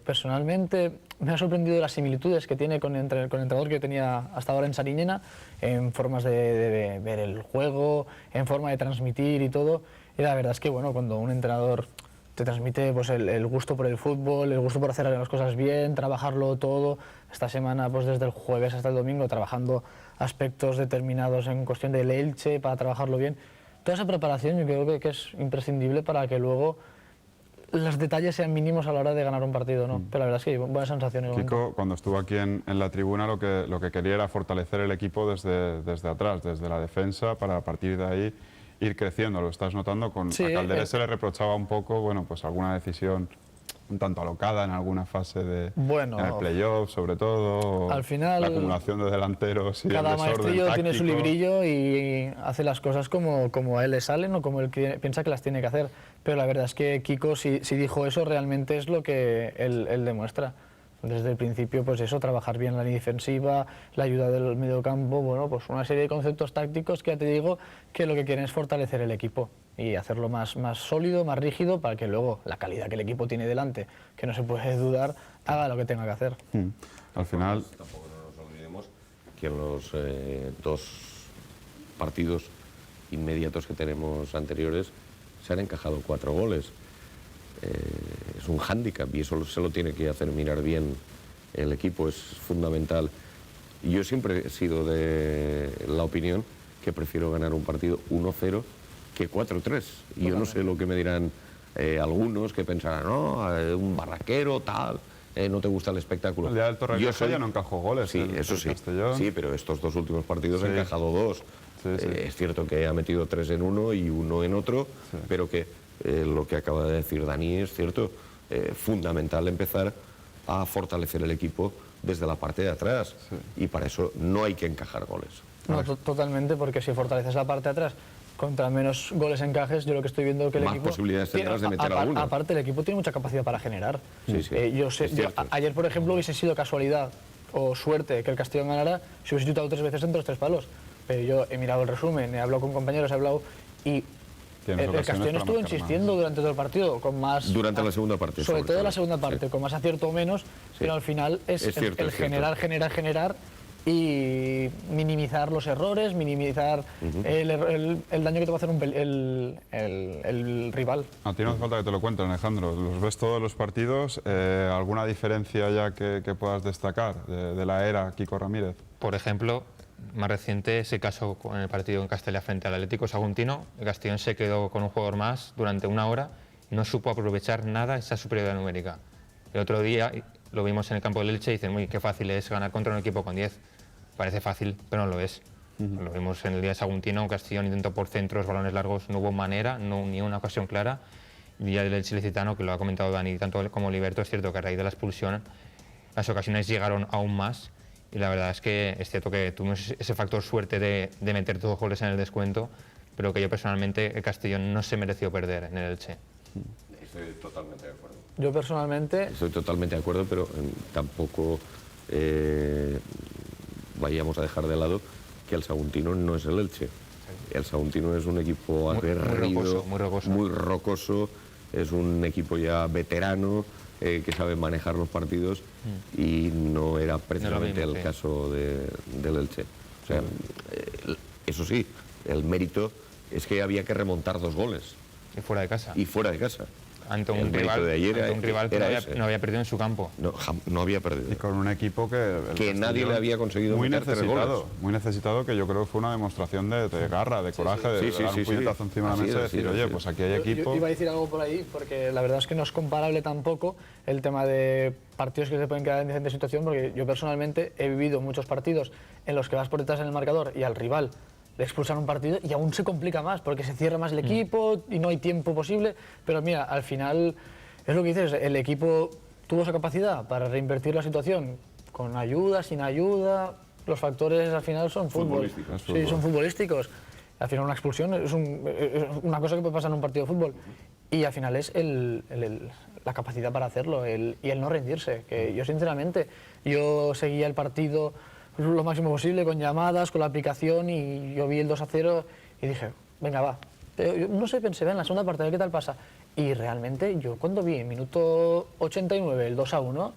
Personalmente me ha sorprendido las similitudes que tiene con el entrenador que tenía hasta ahora en Sariñena, en formas de ver el juego, en forma de transmitir y todo. Y la verdad es que bueno, cuando un entrenador te transmite pues, el gusto por el fútbol, el gusto por hacer las cosas bien, trabajarlo todo. Esta semana, pues desde el jueves hasta el domingo, trabajando aspectos determinados en cuestión del Elche para trabajarlo bien. Toda esa preparación yo creo que es imprescindible para que luego los detalles sean mínimos a la hora de ganar un partido, ¿no? Pero la verdad es que buenas sensaciones. Kiko, cuando estuvo aquí en la tribuna, lo que quería era fortalecer el equipo desde atrás, desde la defensa, para a partir de ahí ir creciendo. Lo estás notando, Sí, a Calderés se le reprochaba un poco, bueno, pues alguna decisión un tanto alocada en alguna fase en el playoff, sobre todo. Al final, la acumulación de delanteros y cada el desorden maestrillo tiene su táctico. librillo y hace las cosas como a él le salen o como él piensa que las tiene que hacer. Pero la verdad es que Kiko, si dijo eso, realmente es lo que él demuestra. Desde el principio, pues eso, trabajar bien la línea defensiva, la ayuda del mediocampo, bueno, pues una serie de conceptos tácticos que ya te digo que lo que quieren es fortalecer el equipo y hacerlo más sólido, más rígido, para que luego la calidad que el equipo tiene delante, que no se puede dudar, haga lo que tenga que hacer. Al final... Tampoco no nos olvidemos que en los 2 partidos inmediatos que tenemos anteriores se han encajado 4 goles. Es un hándicap y eso se lo tiene que hacer mirar bien el equipo, es fundamental. Y yo siempre he sido de la opinión que prefiero ganar un partido 1-0 que 4-3. Y yo no sé lo que me dirán algunos que pensarán, no, un barraquero, tal, no te gusta el espectáculo. El día del Torrevieja ya no encajó goles. Sí, eso sí. Castellón. Sí, pero estos 2 últimos partidos Sí. ha encajado 2. Sí, sí. Es cierto que ha metido 3 en uno y 1 en otro, pero que lo que acaba de decir Dani es cierto, fundamental empezar a fortalecer el equipo desde la parte de atrás, y para eso no hay que encajar goles. No, totalmente, porque si fortaleces la parte de atrás, contra menos goles encajes, yo lo que estoy viendo es que el Más equipo... posibilidades tendrás de meter alguno. Aparte, el equipo tiene mucha capacidad para generar. Sí, sí, yo sé, es cierto. ayer, por ejemplo, hubiese sido casualidad o suerte que el Castellón ganara si hubiese chutado 3 veces entre los 3 palos. Pero yo he mirado el resumen, he hablado con compañeros, he hablado y... El Castellón estuvo insistiendo durante todo el partido, con más... Durante la segunda parte. Sobre todo en la segunda parte, sí. con más acierto o menos, pero al final es cierto, el generar y minimizar los errores, minimizar el daño que te va a hacer el rival. A ti no hace falta que te lo cuenten, Alejandro. Los ves todos los partidos. ¿Alguna diferencia ya que puedas destacar de la era Kiko Ramírez? Por ejemplo, más reciente ese caso con el partido en Castella frente al Atlético Saguntino. El Castellón se quedó con un jugador más durante una hora y no supo aprovechar nada esa superioridad numérica. El otro día lo vimos en el campo del Elche y dicen, uy, qué fácil es ganar contra un equipo con 10. Parece fácil, pero no lo es. Lo vimos en el día de Saguntino, Castellón intentó por centros, balones largos, no hubo manera, ni una ocasión clara. El día del Elche Licitano, que lo ha comentado Dani, tanto él como Liberto, es cierto que a raíz de la expulsión las ocasiones llegaron aún más. Y la verdad es que es cierto que tuvimos ese factor suerte de meter 2 goles en el descuento, pero que yo personalmente, el Castellón no se mereció perder en el Elche. Estoy totalmente de acuerdo. Yo personalmente... Estoy totalmente de acuerdo, pero tampoco vayamos a dejar de lado que el Saguntino no es el Elche. El Saguntino es un equipo aguerrido, muy rocoso, es un equipo ya veterano, que sabe manejar los partidos, y no era precisamente el caso del Elche. O sea, eso sí, el mérito es que había que remontar 2 goles. Y fuera de casa. Y fuera de casa. Ante un El mérito rival, de ayer ante un rival que no había perdido en su campo. No había perdido. Y con un equipo que nadie le había conseguido muy meter 3 goles. Muy necesitado, que yo creo que fue una demostración de garra, de coraje, de dar un puñetazo encima de la mesa y decir, oye, pues aquí hay equipo. Yo iba a decir algo por ahí, porque la verdad es que no es comparable tampoco el tema de partidos que se pueden quedar en diferente situación, porque yo personalmente he vivido muchos partidos en los que vas por detrás en el marcador y al rival le expulsan un partido y aún se complica más, porque se cierra más el equipo y no hay tiempo posible. Pero mira, al final... Es lo que dices, el equipo tuvo esa capacidad para reinvertir la situación con ayuda, sin ayuda. Los factores al final son fútbol. Sí, son futbolísticos. Al final una expulsión es una cosa que puede pasar en un partido de fútbol. Y al final es la capacidad para hacerlo y el no rendirse. Que yo sinceramente, yo seguía el partido lo máximo posible con llamadas, con la aplicación, y yo vi el 2-0 y dije, venga, va. Pero yo no sé, pensé, en la segunda parte, ¿qué tal pasa? Y realmente yo cuando vi en minuto 89 el 2-1,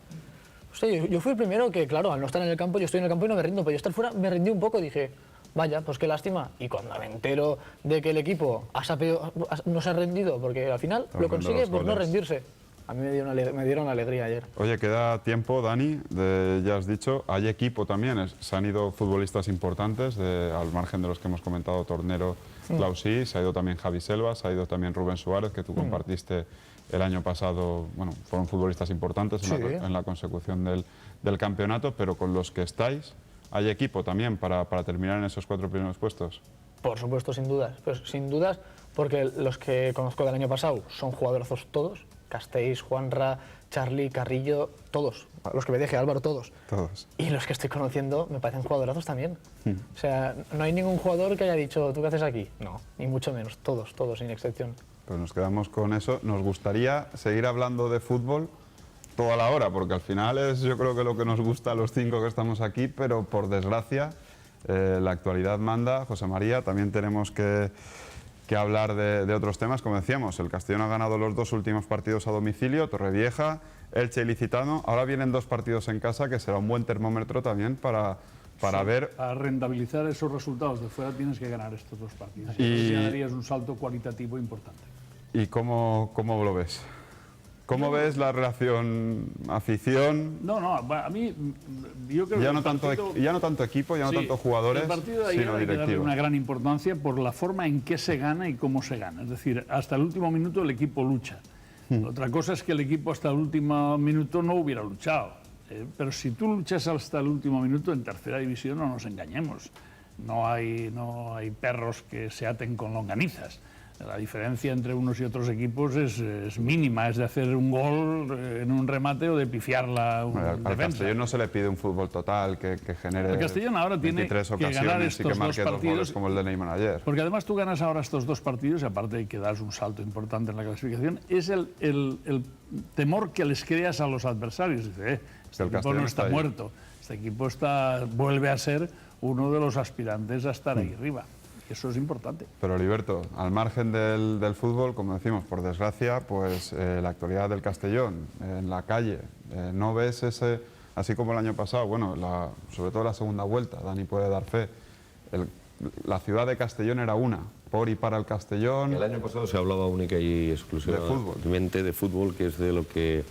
hostia, yo fui el primero que, claro, al no estar en el campo, yo estoy en el campo y no me rindo, pero yo estar fuera me rendí un poco, dije, vaya, pues qué lástima. Y cuando me entero de que el equipo no se ha rendido, porque al final lo consigue por no rendirse, a mí me dieron alegría ayer. Oye, queda tiempo, Dani, ya has dicho, hay equipo también, se han ido futbolistas importantes, al margen de los que hemos comentado, Tornero, Clausí, se ha ido también Javi Selva, se ha ido también Rubén Suárez, que tú compartiste el año pasado, bueno, fueron futbolistas importantes en la consecución del campeonato, pero con los que estáis, ¿hay equipo también para terminar en esos 4 primeros puestos? Por supuesto, sin dudas, pues sin dudas, porque los que conozco del año pasado son jugadorazos todos, Castells, Juanra, Charly, Carrillo, todos, los que me deje, Álvaro, todos. Y los que estoy conociendo me parecen jugadorazos también. O sea, no hay ningún jugador que haya dicho, ¿tú qué haces aquí? No, ni mucho menos, todos, sin excepción. Pues nos quedamos con eso. Nos gustaría seguir hablando de fútbol toda la hora, porque al final es, yo creo que lo que nos gusta a los 5 que estamos aquí, pero por desgracia la actualidad manda. José María, también tenemos que hablar de otros temas. Como decíamos, el Castellón ha ganado los 2 últimos partidos a domicilio, Torrevieja, Elche y Licitano. Ahora vienen 2 partidos en casa, que será un buen termómetro también para ver... Para rentabilizar esos resultados de fuera tienes que ganar estos 2 partidos. Y ya darías un salto cualitativo importante. ¿Y cómo lo ves? ¿Cómo ves la relación afición? No, a mí yo creo ya que no tanto equipo, ya no tanto jugadores, el partido de ayer sino hay que darle directivo. una gran importancia por la forma en que se gana y cómo se gana. Es decir, hasta el último minuto el equipo lucha. Otra cosa es que el equipo hasta el último minuto no hubiera luchado. Pero si tú luchas hasta el último minuto, en tercera división no nos engañemos. No hay perros que se aten con longanizas. La diferencia entre unos y otros equipos es mínima, es de hacer un gol en un remate o de pifiarla un Al defensa. Castellón no se le pide un fútbol total que genere El Castellón ahora tiene 23 que ganar ocasiones y que estos dos marque 2 goles partidos, como el de Neymar ayer. porque además tú ganas ahora estos 2 partidos y aparte de que das un salto importante en la clasificación, es el temor que les creas a los adversarios. Dice, este el equipo Castellón no está está ahí. muerto, este equipo vuelve a ser uno de los aspirantes a estar ahí arriba. Y eso es importante. Pero Heriberto, al margen del fútbol, como decimos, por desgracia, pues la actualidad del Castellón en la calle, no ves ese, así como el año pasado, bueno, sobre todo la segunda vuelta, Dani puede dar fe, la ciudad de Castellón era una, por y para el Castellón. El año pasado se hablaba única y exclusivamente de fútbol, que es de lo que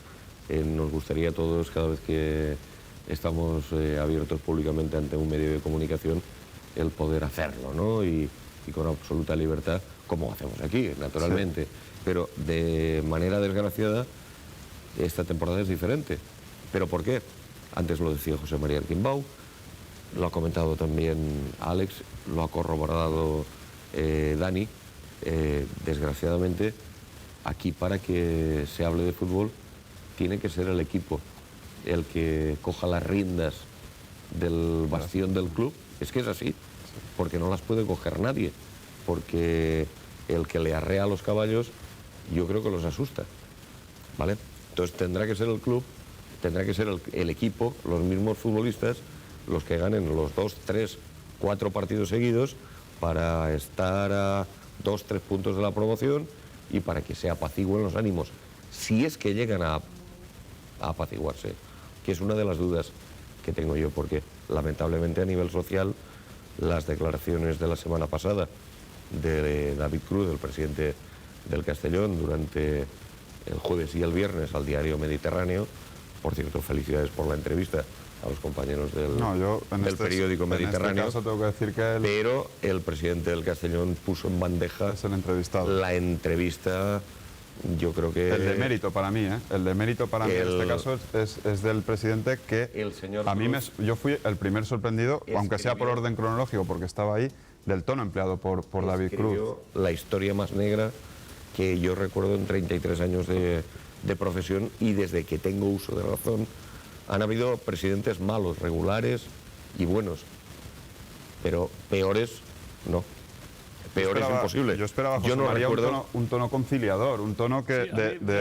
nos gustaría a todos cada vez que estamos abiertos públicamente ante un medio de comunicación, el poder hacerlo, ¿no? Y con absoluta libertad, como hacemos aquí, naturalmente. Sí. Pero de manera desgraciada, esta temporada es diferente. ¿Pero por qué? Antes lo decía José María Arquimbau, lo ha comentado también Alex, lo ha corroborado Dani. Desgraciadamente, aquí para que se hable de fútbol, tiene que ser el equipo el que coja las riendas del bastión del club. Es que es así, porque no las puede coger nadie, porque el que le arrea a los caballos yo creo que los asusta, ¿vale? Entonces tendrá que ser el club, tendrá que ser el equipo, los mismos futbolistas, los que ganen los 2, 3, 4 partidos seguidos para estar a 2, 3 puntos de la promoción y para que se apacigüen los ánimos, si es que llegan a apaciguarse, que es una de las dudas que tengo yo, porque lamentablemente a nivel social las declaraciones de la semana pasada de David Cruz, el presidente del Castellón, durante el jueves y el viernes al diario Mediterráneo, por cierto, felicidades por la entrevista a los compañeros del periódico Mediterráneo, en este caso tengo que decir que pero el presidente del Castellón puso en bandeja es el entrevistado. La entrevista. Yo creo que... El de mérito para mí, ¿eh? El de mérito para mí en este caso es del presidente que el señor a mí Cruz yo fui el primer sorprendido, aunque sea por orden cronológico, porque estaba ahí, del tono empleado por David Cruz. La historia más negra que yo recuerdo en 33 años de profesión, y desde que tengo uso de razón han habido presidentes malos, regulares y buenos, pero peores no. Peor es imposible. Yo esperaba, José María, un tono conciliador, un tono que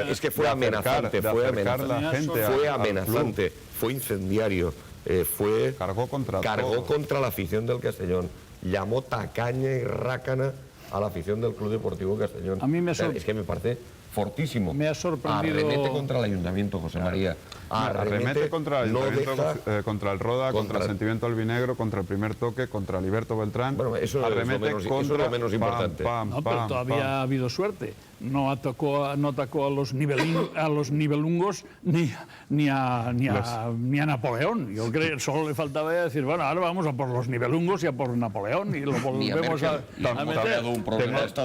es que fue amenazante, fue amenazante, fue incendiario, cargó contra la afición del Castellón, llamó tacaña y rácana a la afición del Club Deportivo Castellón. A mí es que me parece fortísimo. Me ha sorprendido. Arremete contra el Ayuntamiento, José María. Arremete contra el Ayuntamiento, contra el Roda, contra el sentimiento albinegro, contra el primer toque, contra Heriberto Beltrán. Bueno, eso es lo menos importante. No, pero todavía ha habido suerte. No atacó a los nivelungos ni a Napoleón. Yo creo que solo le faltaba decir, bueno, ahora vamos a por los nivelungos y a por Napoleón y lo volvemos a meter.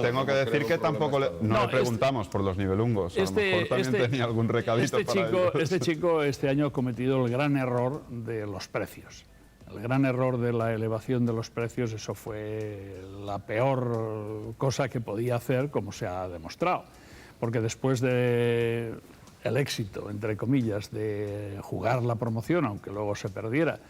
Tengo que decir que tampoco no le preguntamos por los nivelungos. A lo mejor también tenía algún recadito para ellos. Este chico este año ha cometido el gran error de los precios. El gran error de la elevación de los precios, eso fue la peor cosa que podía hacer, como se ha demostrado. Porque después de el éxito, entre comillas, de jugar la promoción, aunque luego se perdiera,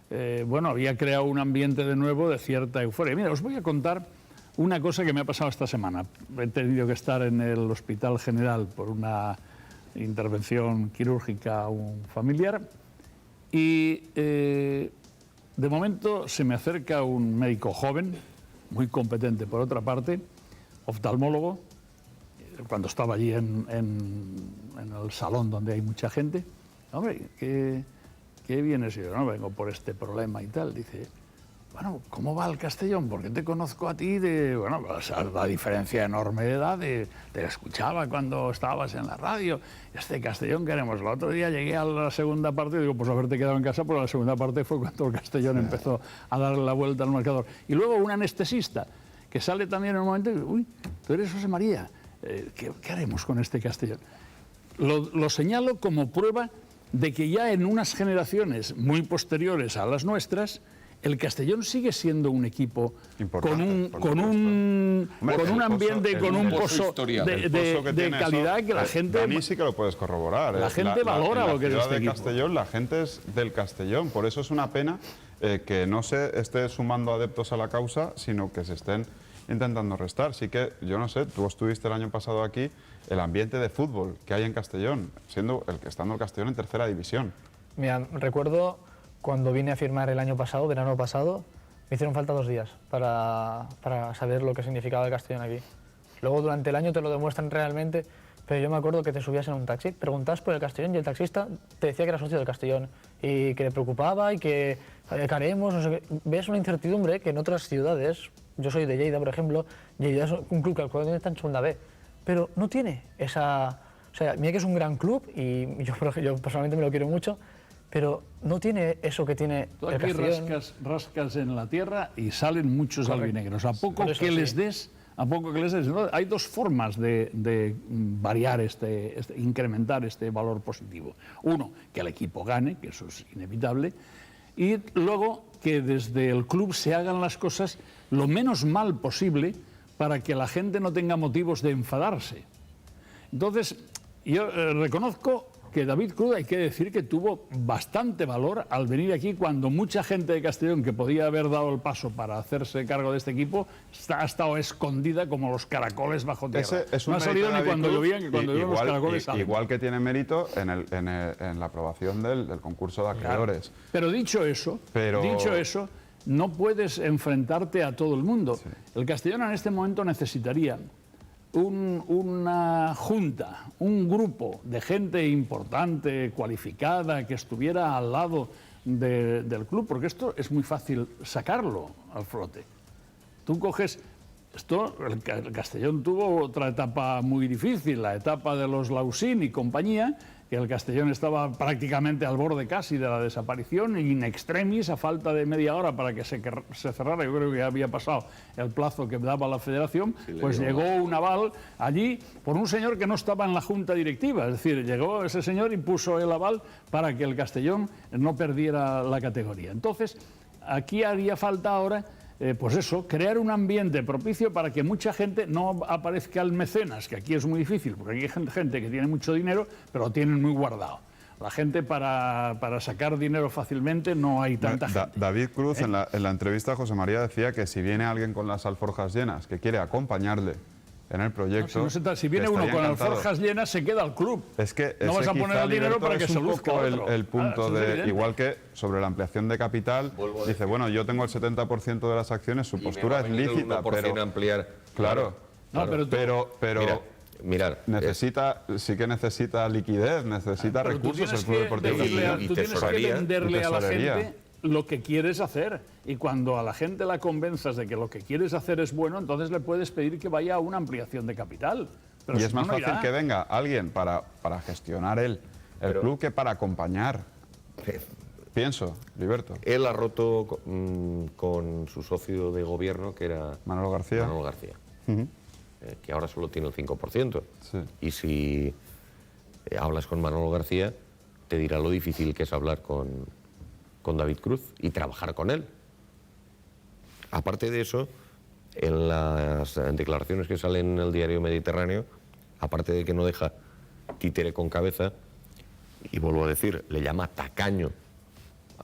había creado un ambiente de nuevo de cierta euforia. Mira, os voy a contar una cosa que me ha pasado esta semana. He tenido que estar en el Hospital General por una intervención quirúrgica a un familiar y... de momento se me acerca un médico joven, muy competente por otra parte, oftalmólogo, cuando estaba allí en el salón donde hay mucha gente. Hombre, ¿qué vienes? Y yo, no, vengo por este problema y tal. Dice, bueno, ¿cómo va el Castellón? Porque te conozco a ti la diferencia enorme de edad, te escuchaba cuando estabas en la radio. Este Castellón queremos. El otro día llegué a la segunda parte y digo, pues haberte quedado en casa, porque la segunda parte fue cuando el Castellón empezó a darle la vuelta al marcador. Y luego un anestesista que sale también en un momento y dice, uy, tú eres José María, ¿qué haremos con este Castellón? Lo señalo como prueba de que ya en unas generaciones muy posteriores a las nuestras, el Castellón sigue siendo un equipo Importante, con un ambiente, con un pozo El pozo que de tiene calidad eso, que la gente... Dani sí que lo puedes corroborar. La gente valora lo que es en la ciudad este de equipo. Castellón, la gente es del Castellón. Por eso es una pena que no se esté sumando adeptos a la causa, sino que se estén intentando restar. Sí que, yo no sé, tú estuviste el año pasado aquí, el ambiente de fútbol que hay en Castellón, estando el Castellón en tercera división. Mira, recuerdo cuando vine a firmar el año pasado, verano pasado, me hicieron falta 2 días para saber lo que significaba el Castellón aquí. Luego durante el año te lo demuestran realmente, pero yo me acuerdo que te subías en un taxi, preguntabas por el Castellón y el taxista te decía que era socio del Castellón y que le preocupaba y que haremos, no sé qué. Ves una incertidumbre que en otras ciudades, yo soy de Lleida, por ejemplo, Lleida es un club que actualmente está en segunda B, pero no tiene esa... O sea, mira que es un gran club y yo personalmente me lo quiero mucho, pero no tiene eso que tiene Tú el aquí Castellón. rascas en la tierra y salen muchos albinegros. A poco Por eso que sí. les des, ¿no? Hay 2 formas de variar incrementar este valor positivo. Uno, que el equipo gane, que eso es inevitable, y luego que desde el club se hagan las cosas lo menos mal posible para que la gente no tenga motivos de enfadarse. Entonces, yo reconozco que David Cruz, hay que decir que tuvo bastante valor al venir aquí cuando mucha gente de Castellón que podía haber dado el paso para hacerse cargo de este equipo ha estado escondida como los caracoles bajo tierra. Es un no ha salido mérito de ni cuando David Cruz, llovían que cuando llueven los caracoles salen. Igual que tiene mérito en la aprobación del concurso de acreedores. Pero dicho eso, no puedes enfrentarte a todo el mundo. Sí. El Castellón en este momento necesitaría una junta, un grupo de gente importante, cualificada, que estuviera al lado del club, porque esto es muy fácil sacarlo al flote. Tú coges... el Castellón tuvo otra etapa muy difícil, la etapa de los Lausín y compañía, que el Castellón estaba prácticamente al borde casi de la desaparición, y in extremis, a falta de media hora para que se cerrara, yo creo que ya había pasado el plazo que daba la federación, pues llegó un aval allí por un señor que no estaba en la junta directiva, es decir, llegó ese señor y puso el aval para que el Castellón no perdiera la categoría. Entonces, aquí haría falta ahora... pues eso, crear un ambiente propicio para que mucha gente no aparezca el mecenas, que aquí es muy difícil, porque aquí hay gente que tiene mucho dinero, pero lo tienen muy guardado. La gente para sacar dinero fácilmente no hay tanta gente. David Cruz en la entrevista a José María decía que si viene alguien con las alforjas llenas, que quiere acompañarle en el proyecto... Si viene uno con alforjas llenas, se queda al club. Es que no vas a poner el dinero para que se luzca el punto de... Igual que sobre la ampliación de capital, dice, bueno, yo tengo el 70% de las acciones, su postura es lícita, pero... ampliar. Claro, no, pero Mirad, sí que necesita liquidez, necesita recursos el Club Deportivo Castellón. Tú tienes que venderle a la tesorería. gente lo que quieres hacer, y cuando a la gente la convenzas de que lo que quieres hacer es bueno, entonces le puedes pedir que vaya a una ampliación de capital. Pero Y si es más no, no fácil irá. que venga alguien para gestionar el club que para acompañar. Pienso, Liberto. Él ha roto con su socio de gobierno, que era Manolo García. Que ahora solo tiene el 5%. Sí. Y si hablas con Manolo García, te dirá lo difícil que es hablar con David Cruz y trabajar con él. Aparte de eso, en las declaraciones que salen en el diario Mediterráneo, aparte de que no deja títere con cabeza, y vuelvo a decir, le llama tacaño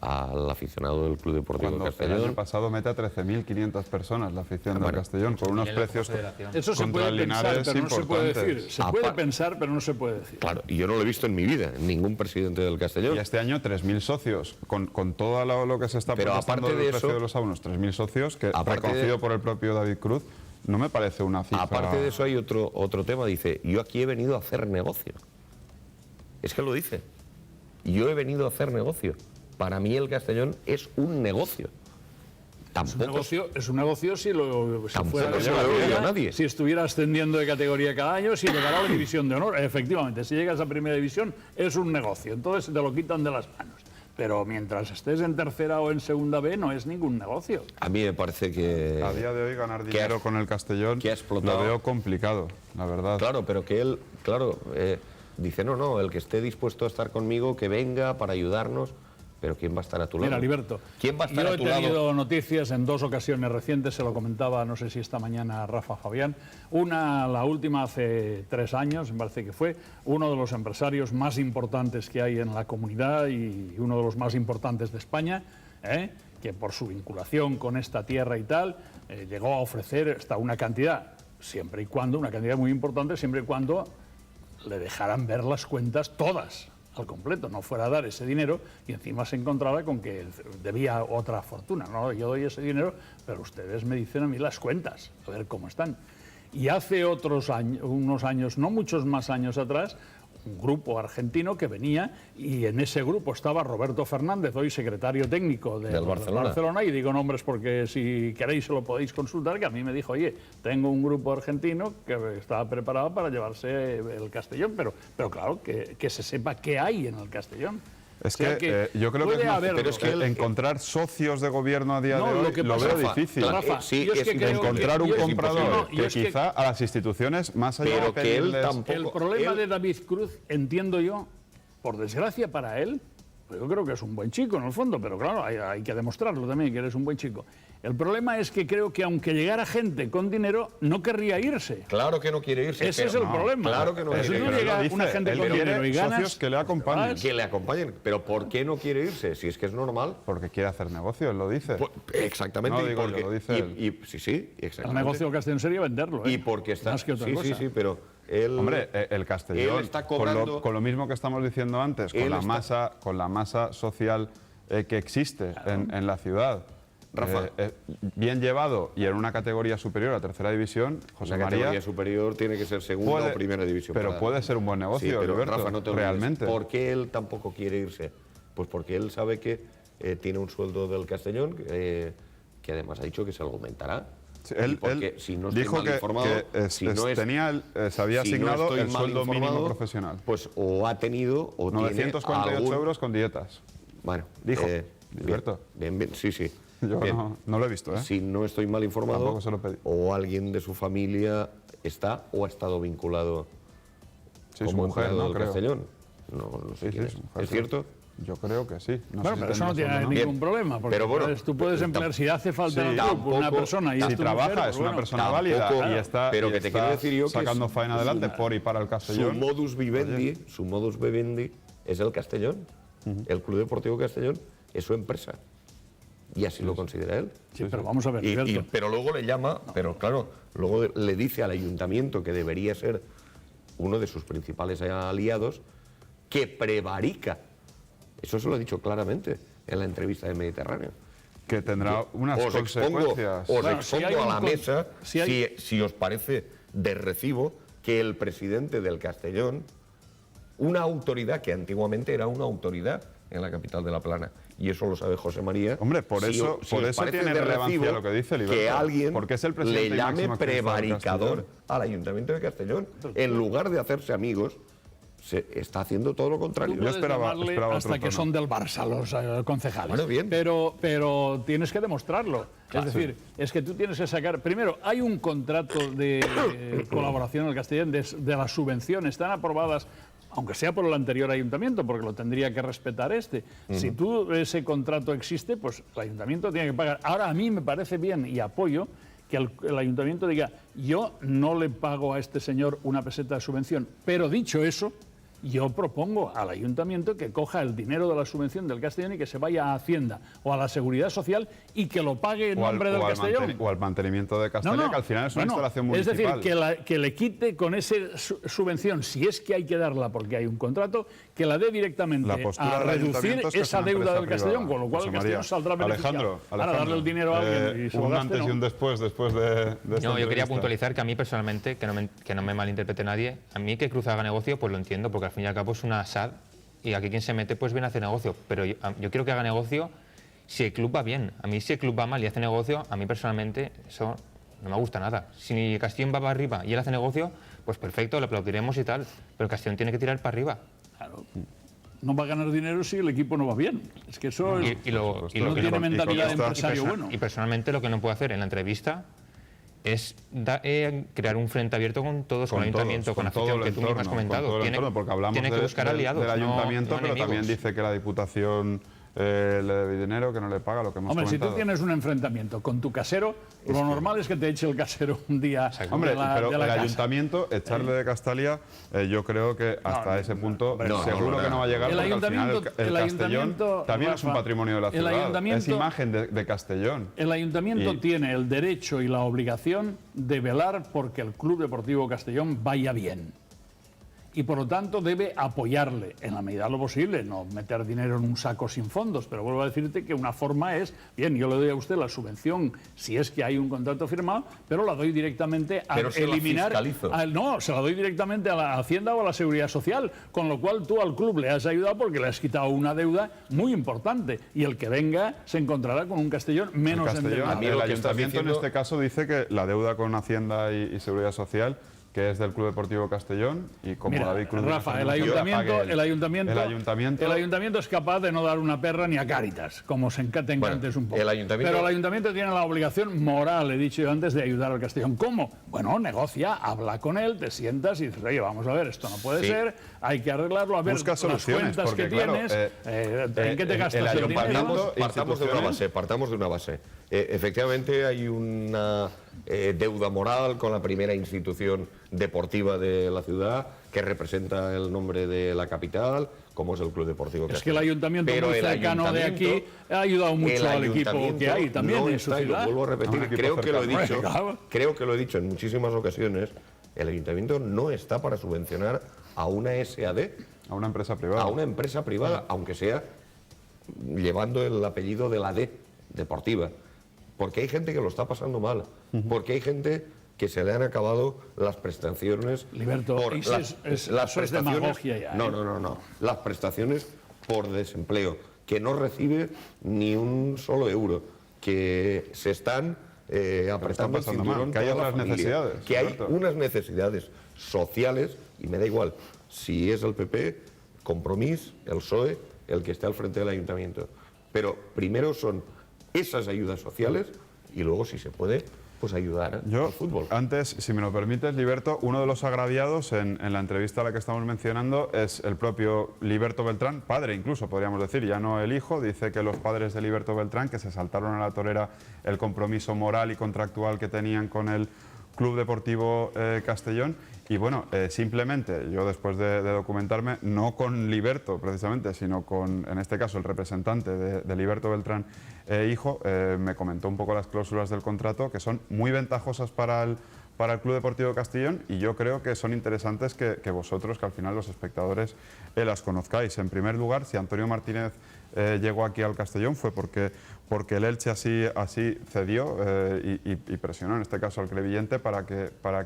al aficionado del Club Deportivo Cuando el Castellón. año pasado mete a 13.500 personas la afición del Castellón, con unos precios Eso se contra puede el pensar, Linares pero no se puede importantes. decir. Se puede pensar, pero no se puede decir. Claro, y yo no lo he visto en mi vida, en ningún presidente del Castellón. Y este año 3.000 socios, con todo lo que se está Pero protestando aparte de del precio eso- de los abonos, 3.000 socios, que Aparte reconocido de- por el propio David Cruz, no me parece una cifra... Aparte de eso hay otro tema, dice, yo aquí he venido a hacer negocio. Es que lo dice. Yo he venido a hacer negocio. Para mí el Castellón es un negocio. Tampoco Es un negocio si Tampoco fuera de se lo categoría, oye a nadie. si estuviera ascendiendo de categoría cada año, si llegara a la división de honor. Efectivamente, si llegas a primera división es un negocio, entonces te lo quitan de las manos. Pero mientras estés en tercera o en segunda B no es ningún negocio. A mí me parece que... A día de hoy ganar dinero con el Castellón que ha explotado. lo veo complicado, la verdad. Claro, pero que él, dice, no, el que esté dispuesto a estar conmigo, que venga para ayudarnos. pero ¿quién va a estar a tu lado? Mira, Heriberto, ¿Quién va a estar yo a he tu lado? tenido noticias en 2 ocasiones recientes, se lo comentaba, no sé si esta mañana a Rafa Fabián. La última hace 3 años, me parece que fue, uno de los empresarios más importantes que hay en la comunidad y uno de los más importantes de España, que por su vinculación con esta tierra y tal, llegó a ofrecer hasta una cantidad, una cantidad muy importante, siempre y cuando le dejaran ver las cuentas todas al completo, no fuera a dar ese dinero y encima se encontrara con que debía otra fortuna. No, yo doy ese dinero, pero ustedes me dicen a mí las cuentas, a ver cómo están. Y hace unos años, no muchos más años atrás, un grupo argentino que venía y en ese grupo estaba Roberto Fernández, hoy secretario técnico del Barcelona, y digo nombres porque si queréis se lo podéis consultar, que a mí me dijo, oye, tengo un grupo argentino que estaba preparado para llevarse el Castellón, pero claro, que se sepa qué hay en el Castellón. Es que yo creo que pero es que encontrar socios de gobierno a día de hoy lo veo difícil. Rafa, encontrar un comprador que quizá a las instituciones más allá pero de que él pedirles... tampoco... El problema de David Cruz, entiendo yo, por desgracia para él, pues yo creo que es un buen chico en el fondo, pero claro, hay que demostrarlo también, que eres un buen chico. El problema es que creo que aunque llegara gente con dinero, no querría irse. Claro que no quiere irse. Ese es el problema. Claro que no Pero quiere si irse. no llega Dice, una gente él con quiere dinero y ganas... socios que le acompañen. Que le acompañen. Pero ¿por qué no quiere irse? Si es que es normal. Porque quiere hacer negocio, él lo dice. Exactamente. No, digo yo, lo dice él. Sí, El exactamente. negocio del Castellón sería venderlo. Y porque está... Más que otra cosa. Sí, pero él... Hombre, el Castellón, él está cobrando... con lo mismo que estamos diciendo antes, con la masa social que existe en la ciudad, Rafa. bien llevado y en una categoría superior a tercera división, José Una María... categoría superior tiene que ser segunda o primera división. Pero puede ser un buen negocio, Sí, pero Heriberto, Rafa, no te olvides. realmente. ¿Por qué él tampoco quiere irse? Pues porque él sabe que tiene un sueldo del Castellón que además ha dicho que se lo aumentará. Sí, Y porque si no estoy dijo mal informado, se había asignado estoy el mal sueldo mínimo informado, profesional. Pues o ha tenido o 948 tiene algún... euros con dietas. Bueno, Dijo, bien, Heriberto. bien, sí. Yo Bien. no lo he visto, ¿eh? Si no estoy mal informado, Tampoco se lo pedí. o alguien de su familia está o ha estado vinculado Sí, como su mujer, empleado ¿no? del Creo. Castellón. No sé Sí, quién su es. mujer, ¿Es sí. cierto? Yo creo que sí. No Bueno, sé pero si eso no tendrá tiene sueldo, ningún problema, porque Pero bueno, tú puedes emplear, si hace falta en el club una tampoco- persona y Si es tu trabaja, mujer, es pues una bueno, persona válida tampoco- y está, pero y que te está quiero decir yo que sacando es faena adelante por y para el Su Castellón. modus vivendi es el Castellón. El Club Deportivo Castellón es su empresa. Y así lo considera él. Sí, pero vamos a ver, Heriberto. Pero luego le llama, pero claro, luego le dice al ayuntamiento, que debería ser uno de sus principales aliados, que prevarica. Eso se lo he dicho claramente en la entrevista de Mediterráneo. Que tendrá unas Os consecuencias. Bueno, si hay expongo a un la mesa, si hay- si os parece de recibo, que el presidente del Castellón, una autoridad que antiguamente era una autoridad en la capital de La Plana, y eso lo sabe José María. Hombre, por si eso, os por eso parece tiene de relevancia recibo lo que dice Heriberto. que alguien porque es el presidente le y llame máximo accionista del prevaricador Castellón. al Ayuntamiento de Castellón. En lugar de hacerse amigos, se está haciendo todo lo contrario. Tú puedes esperaba llamarle otro hasta que tono. son del Barça los concejales. Bueno, bien. Pero tienes que demostrarlo. Claro. Es decir, es que tú tienes que sacar... Primero, hay un contrato de colaboración en el Castellón de las subvenciones. Están aprobadas, aunque sea por el anterior ayuntamiento, porque lo tendría que respetar este. Si ese contrato existe, pues el ayuntamiento tiene que pagar. Ahora, a mí me parece bien y apoyo que el ayuntamiento diga, yo no le pago a este señor una peseta de subvención, pero dicho eso, yo propongo al ayuntamiento que coja el dinero de la subvención del Castellón y que se vaya a Hacienda o a la Seguridad Social y que lo pague en nombre del Castellón. O al mantenimiento de Castellón, que al final es una instalación municipal. Es decir, que le quite con esa subvención, si es que hay que darla porque hay un contrato, que la dé directamente La postura a del reducir ayuntamiento es que es esa una deuda empresa del Castellón, privada. con lo cual José el Castellón María. saldrá beneficiado. Alejandro, Ahora darle el dinero a alguien y se lo un gaste, antes y ¿no? un después de esta No, yo quería entrevista. puntualizar que a mí personalmente, que no me malinterprete nadie, a mí que Cruz haga negocio, pues lo entiendo, porque al fin y al cabo es una SAD y aquí quien se mete pues viene a hacer negocio. Pero yo quiero que haga negocio si el club va bien. A mí si el club va mal y hace negocio, a mí personalmente eso no me gusta nada. Si Castellón va para arriba y él hace negocio, pues perfecto, lo aplaudiremos y tal, pero el Castellón tiene que tirar para arriba. Claro. No va a ganar dinero si el equipo no va bien. Es que eso es... Y lo no que tiene no- mentalidad de y empresario bueno. Y personalmente lo que no puedo hacer en la entrevista es crear un frente abierto con todos, con el ayuntamiento, con la afición que tú mismo has comentado. Porque hablamos tiene que buscar aliados, del no ayuntamiento, pero enemigos. también dice que la Diputación le debe dinero, que no le paga, lo que hemos Hombre, comentado. si tú tienes un enfrentamiento con tu casero, lo normal es que te eche el casero un día Hombre, de la, pero de la el casa. ayuntamiento, echarle de Castalia, yo creo que hasta ese punto seguro que no va a llegar, porque al final el Castellón también es un Rafa, patrimonio de la el ciudad, ayuntamiento- es imagen de Castellón. El ayuntamiento Y- tiene el derecho y la obligación de velar porque el Club Deportivo Castellón vaya bien. Y por lo tanto debe apoyarle en la medida de lo posible, no meter dinero en un saco sin fondos, pero vuelvo a decirte que una forma es, bien, yo le doy a usted la subvención si es que hay un contrato firmado, pero la doy directamente a Pero se la eliminar... fiscalizo. No, se la doy directamente a la Hacienda o a la Seguridad Social, con lo cual tú al club le has ayudado porque le has quitado una deuda muy importante y el que venga se encontrará con un Castellón menos El Castellón, endeudado. A mí el lo que estás ayuntamiento diciendo- en este caso dice que la deuda con Hacienda y Seguridad Social, que es del Club Deportivo Castellón, y como Mira, David Cruz Rafa, el dijo, yo la pague ayuntamiento es capaz de no dar una perra ni a Cáritas, como te encantes Bueno, un poco. el ayuntamiento- Pero el ayuntamiento tiene la obligación moral, he dicho yo antes, de ayudar al Castellón. ¿Cómo? Bueno, negocia, habla con él, te sientas y dices, oye, vamos a ver, esto no puede Sí. ser, hay que arreglarlo, a ver Busca las soluciones, cuentas que porque, claro, tienes, ¿en qué te gastas el dinero? ayuntamiento- Partamos de una base, partamos de una base. Efectivamente hay una deuda moral con la primera institución deportiva de la ciudad que representa el nombre de la capital, como es el Club Deportivo Es que Castellón. el ayuntamiento Pero muy el cercano de aquí ayuntamiento- ha ayudado mucho el al equipo ayuntamiento que hay también no en su está, y lo ciudad. vuelvo a Un repetir, equipo creo que lo he cercano. dicho, Claro. creo que lo he dicho en muchísimas ocasiones, el ayuntamiento no está para subvencionar a una SAD, a una empresa privada. a una empresa privada, aunque sea llevando el apellido de la D, deportiva. Porque hay gente que lo está pasando mal. Porque hay gente que se le han acabado las prestaciones. Liberto, eso es demagogia ya, ¿eh? No. Las prestaciones por desempleo, que no recibe ni un solo euro, que se están apretando el pasando cinturón mal, que hay toda la otras familia, necesidades, que hay Alberto. unas necesidades sociales, y me da igual si es el PP, Compromís, el PSOE, el que esté al frente del ayuntamiento. Pero primero son esas ayudas sociales y luego, si se puede, pues ayudar Yo, al fútbol. antes, si me lo permites, Liberto, uno de los agraviados en la entrevista a la que estamos mencionando es el propio Liberto Beltrán, padre incluso, podríamos decir, ya no el hijo. Dice que los padres de Liberto Beltrán, que se saltaron a la torera el compromiso moral y contractual que tenían con el Club Deportivo Castellón. Y bueno, simplemente, yo después de documentarme, no con Liberto precisamente, sino con, en este caso, el representante de Liberto Beltrán hijo, me comentó un poco las cláusulas del contrato, que son muy ventajosas para el Club Deportivo Castellón, y yo creo que son interesantes que vosotros, que al final los espectadores, las conozcáis. En primer lugar, si Antonio Martínez llegó aquí al Castellón fue porque el Elche así cedió y presionó, en este caso al Crevillente, para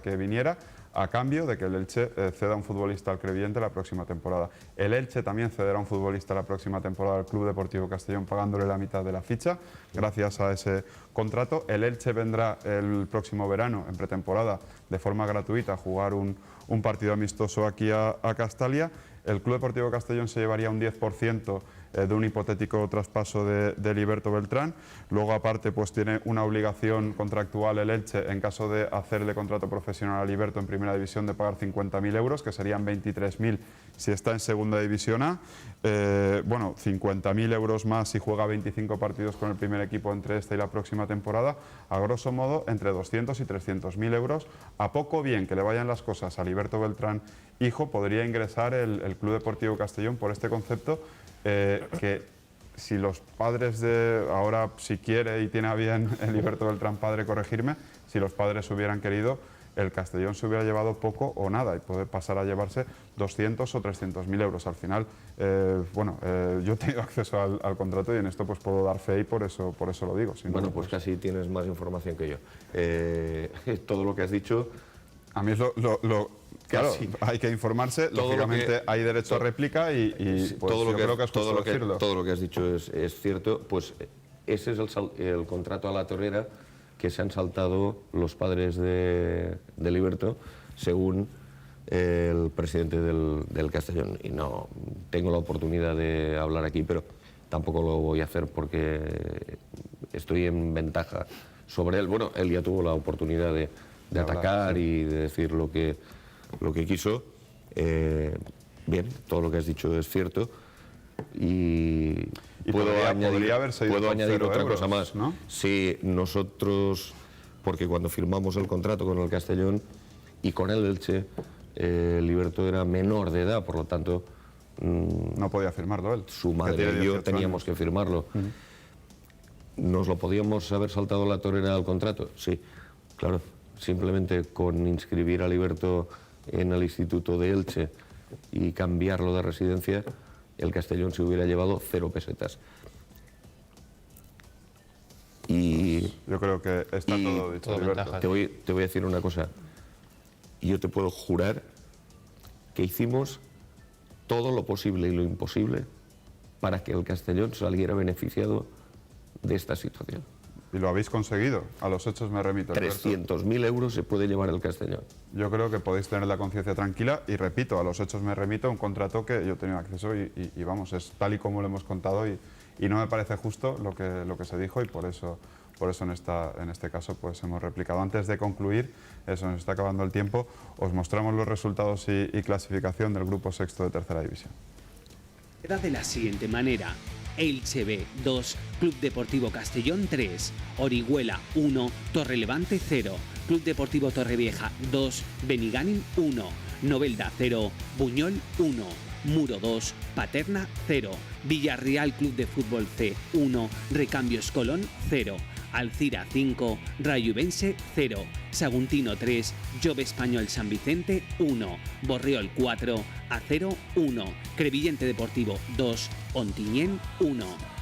que viniera, a cambio de que el Elche ceda un futbolista al Crevillente la próxima temporada. El Elche también cederá un futbolista la próxima temporada al Club Deportivo Castellón, pagándole la mitad de la ficha, gracias a ese contrato. El Elche vendrá el próximo verano, en pretemporada, de forma gratuita, a jugar un partido amistoso aquí a Castalia. El Club Deportivo Castellón se llevaría un 10% de un hipotético traspaso de Liberto Beltrán. Luego, aparte, pues tiene una obligación contractual el Elche, en caso de hacerle contrato profesional a Liberto en primera división, de pagar 50.000 euros, que serían 23.000 si está en segunda división A. 50.000 euros más si juega 25 partidos con el primer equipo entre esta y la próxima temporada. A grosso modo, entre 200 y 300.000 euros. A poco bien que le vayan las cosas a Liberto Beltrán hijo, podría ingresar el Club Deportivo Castellón por este concepto, que si los padres ahora, si quiere y tiene a bien el Liberto Beltrán padre corregirme, si los padres hubieran querido, el Castellón se hubiera llevado poco o nada y puede pasar a llevarse 200 o 300.000 euros. Al final, yo he tenido acceso al contrato y en esto pues puedo dar fe, y por eso lo digo. Bueno, pues casi tienes más información que yo. Todo lo que has dicho... A mí es claro, hay que informarse, lógicamente hay derecho a réplica y pues, todo yo creo que es justo decirlo. Todo lo que has dicho es cierto. Pues ese es el contrato a la torera que se han saltado los padres de Liberto, según el presidente del Castellón. Y no tengo la oportunidad de hablar aquí, pero tampoco lo voy a hacer porque estoy en ventaja sobre él. Bueno, él ya tuvo la oportunidad de atacar, sí, y de decir lo que quiso. Bien, todo lo que has dicho es cierto. Y Y puedo podría haberse ido puedo con añadir 0 otra euros, cosa más. ¿no? Si nosotros, porque cuando firmamos el contrato con el Castellón y con el Elche, Liberto era menor de edad, por lo tanto No podía firmarlo él. su que madre tiene y yo 18 teníamos años. que firmarlo. ¿Nos lo podíamos haber saltado la torera al contrato? Sí, claro. Simplemente con inscribir a Liberto en el Instituto de Elche y cambiarlo de residencia, el Castellón se hubiera llevado 0 pesetas. Y Yo creo que está Y todo dicho, todo Liberto. ventaja. te voy a decir una cosa. Yo te puedo jurar que hicimos todo lo posible y lo imposible para que el Castellón saliera beneficiado de esta situación. Y lo habéis conseguido. A los hechos me remito. Alberto. 300.000 euros se puede llevar el Castellón. Yo creo que podéis tener la conciencia tranquila y repito, a los hechos me remito, un contrato que yo he tenido acceso y vamos, es tal y como lo hemos contado y no me parece justo lo que se dijo y por eso en este caso pues hemos replicado. Antes de concluir, eso nos está acabando el tiempo, os mostramos los resultados y clasificación del grupo sexto de tercera división. Queda de la siguiente manera: Elche B 2, Club Deportivo Castellón 3, Orihuela 1, Torrelevante 0, Club Deportivo Torrevieja 2, Benigànim 1, Novelda 0, Buñol 1, Muro 2, Paterna 0, Villarreal Club de Fútbol C 1, Recambios Colón 0, Alcira 5, Rayuvense 0, Saguntino 3, Jove Español San Vicente 1, Borriol 4, Acero 1, Crevillente Deportivo 2, Ontinyent 1.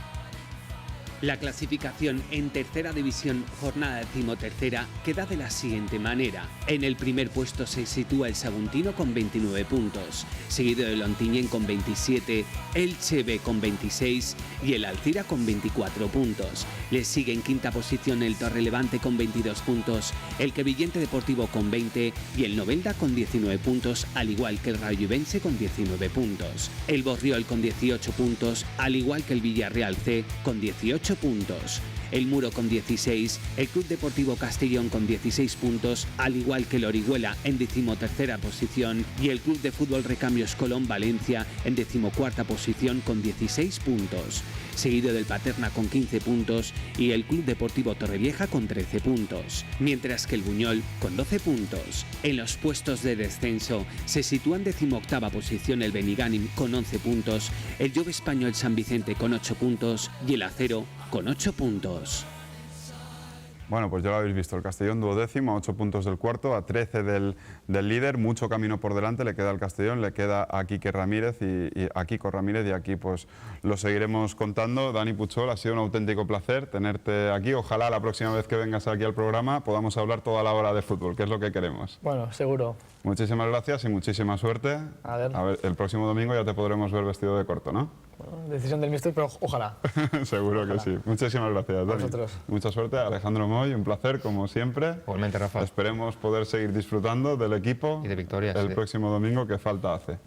La clasificación en tercera división, jornada 13ª, queda de la siguiente manera. En el primer puesto se sitúa el Saguntino con 29 puntos, seguido del Ontinyent con 27, Elche B con 26 y el Alcira con 24 puntos. Le sigue en quinta posición el Torrelevante con 22 puntos, el Crevillente Deportivo con 20 y el Novelda con 19 puntos, al igual que el Rayuvense con 19 puntos. El Borriol con 18 puntos, al igual que el Villarreal C con 18 puntos. El Muro con 16, el Club Deportivo Castellón con 16 puntos, al igual que el Orihuela en 13ª posición y el Club de Fútbol Recambios Colón Valencia en 14ª posición con 16 puntos, seguido del Paterna con 15 puntos y el Club Deportivo Torrevieja con 13 puntos, mientras que el Buñol con 12 puntos. En los puestos de descenso se sitúa en 18ª posición el Benigànim con 11 puntos, el Jove Español San Vicente con 8 puntos y el Acero con 8 puntos. Bueno, pues ya lo habéis visto, el Castellón duodécimo, a 8 puntos del cuarto, a 13 del líder, mucho camino por delante, le queda al Castellón, le queda a Quique Ramírez y a Kiko Ramírez y aquí pues lo seguiremos contando. Dani Puchol, ha sido un auténtico placer tenerte aquí, ojalá la próxima vez que vengas aquí al programa podamos hablar toda la hora de fútbol, que es lo que queremos. Bueno, seguro. Muchísimas gracias y muchísima suerte. A ver. El próximo domingo ya te podremos ver vestido de corto, ¿no? Bueno, decisión del mister, pero ojalá. Seguro que sí. Muchísimas gracias, Dani. vosotros. Mucha suerte, Alejandro Moy, un placer como siempre. Igualmente, Rafa. Esperemos poder seguir disfrutando del equipo Y de victorias, el sí. próximo domingo, que falta hace.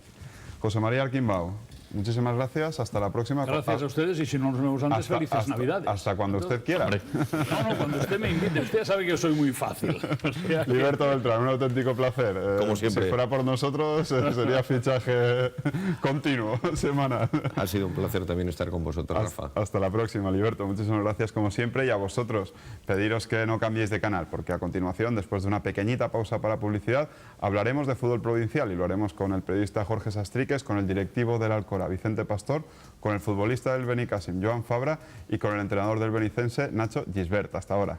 José María Arquimbao, muchísimas gracias, hasta la próxima. Gracias a ustedes y si no nos vemos antes, felices Navidades. Hasta cuando usted quiera. No, cuando usted me invite. Usted ya sabe que yo soy muy fácil. O sea, Liberto Beltrán, un auténtico placer. Como siempre. Si fuera por nosotros, sería fichaje continuo, semanal. Ha sido un placer también estar con vosotros, Rafa. Hasta la próxima, Liberto. Muchísimas gracias como siempre y a vosotros pediros que no cambiéis de canal porque a continuación, después de una pequeñita pausa para publicidad, hablaremos de fútbol provincial y lo haremos con el periodista Jorge Sastriques, con el directivo del Alcora, Vicente Pastor, con el futbolista del Benicàssim, Joan Fabra y con el entrenador del Benicense, Nacho Gisbert. Hasta ahora.